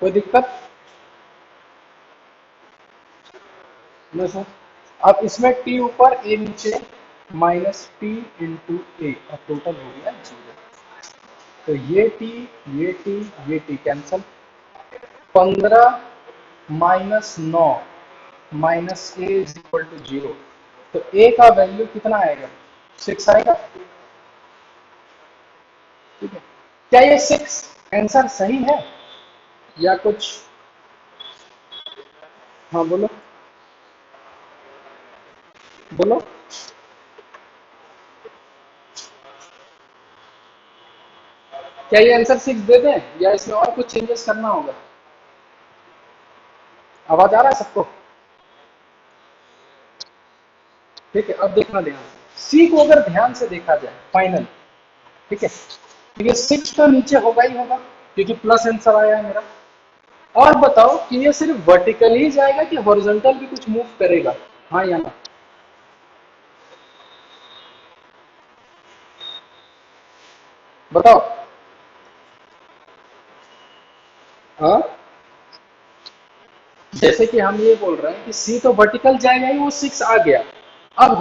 कोई दिक्कत? No sir. अब इसमें टी ऊपर ए नीचे, माइनस टी इंटू ए, और टोटल हो गया 0। तो ये टी ये T cancel. 15 minus 9 minus A is equal to 0। तो ए का वैल्यू कितना आएगा? 6 आएगा। ठीक है, क्या ये 6 आंसर सही है या कुछ? हाँ बोलो बोलो। क्या ये आंसर 6 दे दें या इसमें और कुछ चेंजेस करना होगा? आवाज आ रहा है सबको? ठीक है, अब देखना ध्यान से, सी को अगर ध्यान से देखा जाए फाइनल, ठीक है, तो ये 6 तो नीचे होगा ही होगा क्योंकि प्लस आंसर आया है मेरा। और बताओ कि ये सिर्फ वर्टिकल ही जाएगा कि हॉरिजॉन्टल भी कुछ मूव करेगा? हाँ या ना? बताओ। हाँ, जैसे कि हम ये बोल रहे हैं कि सी तो वर्टिकल जाएगा ही, वो 6 आ गया। अब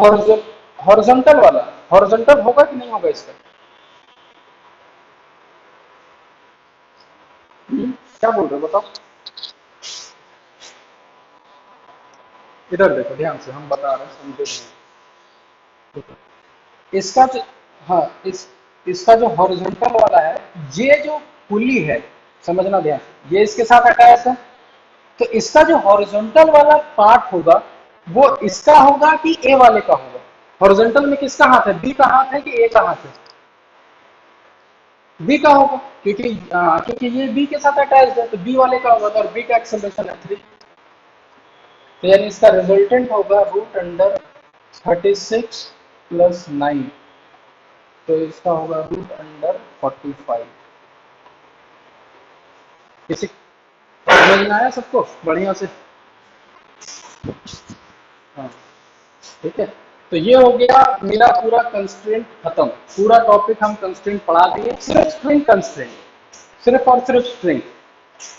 हॉरिजॉन्टल वाला, हॉरिजॉन्टल होगा कि नहीं होगा इसका? क्या बोल रहे हो बताओ। इधर देखो ध्यान से, हम बता रहे हैं, समझे नहीं। इसका जो, हाँ, इसका जो हॉरिजॉन्टल वाला है, ये जो पुली है, समझना ध्यान से, ये इसके साथ अटैच है। तो इसका जो हॉरिजॉन्टल वाला पार्ट होगा वो इसका होगा कि ए वाले का होगा? हॉरिजॉन्टल में किसका हाथ है? बी का हाथ है कि ए का हाथ है? बी का होगा, क्योंकि ये बी के साथ अटैच है, तो बी वाले का होगा, और बी का एक्सेलरेशन है 3। तो यानी इसका रिजल्टेंट होगा रूट अंडर 36 प्लस 9। तो इसका होगा रूट अंडर 45। किसी समझ में आया सबको बढ़िया से? हाँ, ठीक है। तो ये हो गया मेरा पूरा कंस्ट्रेंट खत्म। पूरा टॉपिक हम कंस्ट्रेंट पढ़ा दिए, सिर्फ स्ट्रिंग कंस्ट्रेंट, सिर्फ और सिर्फ स्ट्रिंग।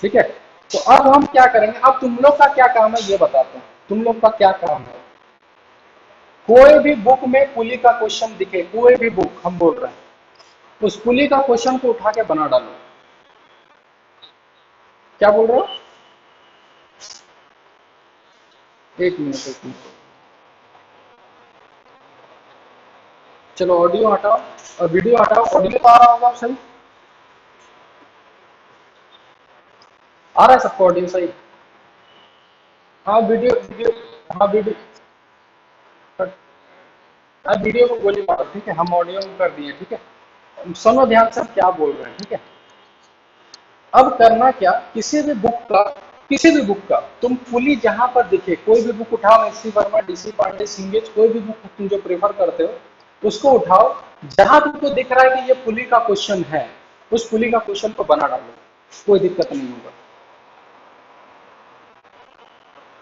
ठीक है, तो अब हम क्या करेंगे, अब तुम लोग का क्या काम है ये बताते हैं। तुम लोग का क्या काम है, कोई भी बुक में पुली का क्वेश्चन दिखे, कोई भी बुक हम बोल रहे हैं, उस पुली का क्वेश्चन को उठा के बना डालो। क्या बोल रहे हो? एक मिनट एक मिनट, चलो ऑडियो हटाओ और वीडियो हटाओ। ऑडियो तो आ रहा होगा सही? आ रहा है सबको ऑडियो सही? हाँ वीडियो वीडियो, हाँ वीडियो, अब वीडियो को गोली मारो। ठीक है, हम ऑडियो में कर दिए। ठीक है, सुनो ध्यान से हम क्या बोल रहे हैं। ठीक है, अब करना क्या, किसी भी बुक का तुम पुली जहां पर दिखे, कोई भी बुक उठाओ, एस.सी. वर्मा, डी.सी. पांडे, सिंगेज, कोई भी बुक तुम जो प्रेफर करते हो उसको उठाओ। जहां तुमको दिख रहा है कि ये पुली का क्वेश्चन है, उस पुली का क्वेश्चन को बना डालो, कोई दिक्कत नहीं होगा।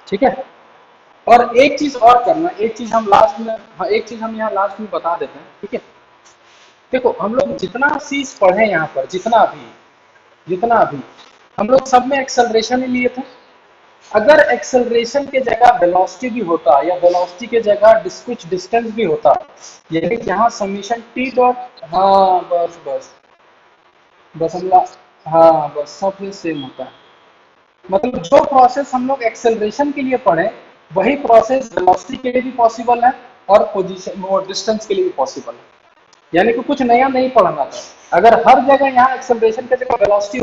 ठीक है, और एक चीज और करना, एक चीज हम लास्ट में, हाँ एक चीज हम यहाँ लास्ट में बता देते हैं। ठीक है, देखो हम लोग जितना चीज पढ़े यहाँ पर, जितना भी हम लोग सब में एक्सेलरेशन ही लिए थे। अगर एक्सेलरेशन के जगह वेलोसिटी भी होता, या वेलोसिटी के जगह कुछ डिस्टेंस भी होता, यानी यहाँ समीशन टी डॉट, हाँ बस बस बस हम लोग, हाँ बस सब सेम होता है। मतलब जो प्रोसेस हम लोग एक्सेलरेशन के लिए पढ़े, वही प्रोसेस वेलोसिटी के लिए भी पॉसिबल है और पोजीशन और डिस्टेंस के लिए भी पॉसिबल है। यानी कि कुछ नया नहीं पढ़ना था। अगर हर जगह यहाँ एक्सेलरेशन की जगह वेलोसिटी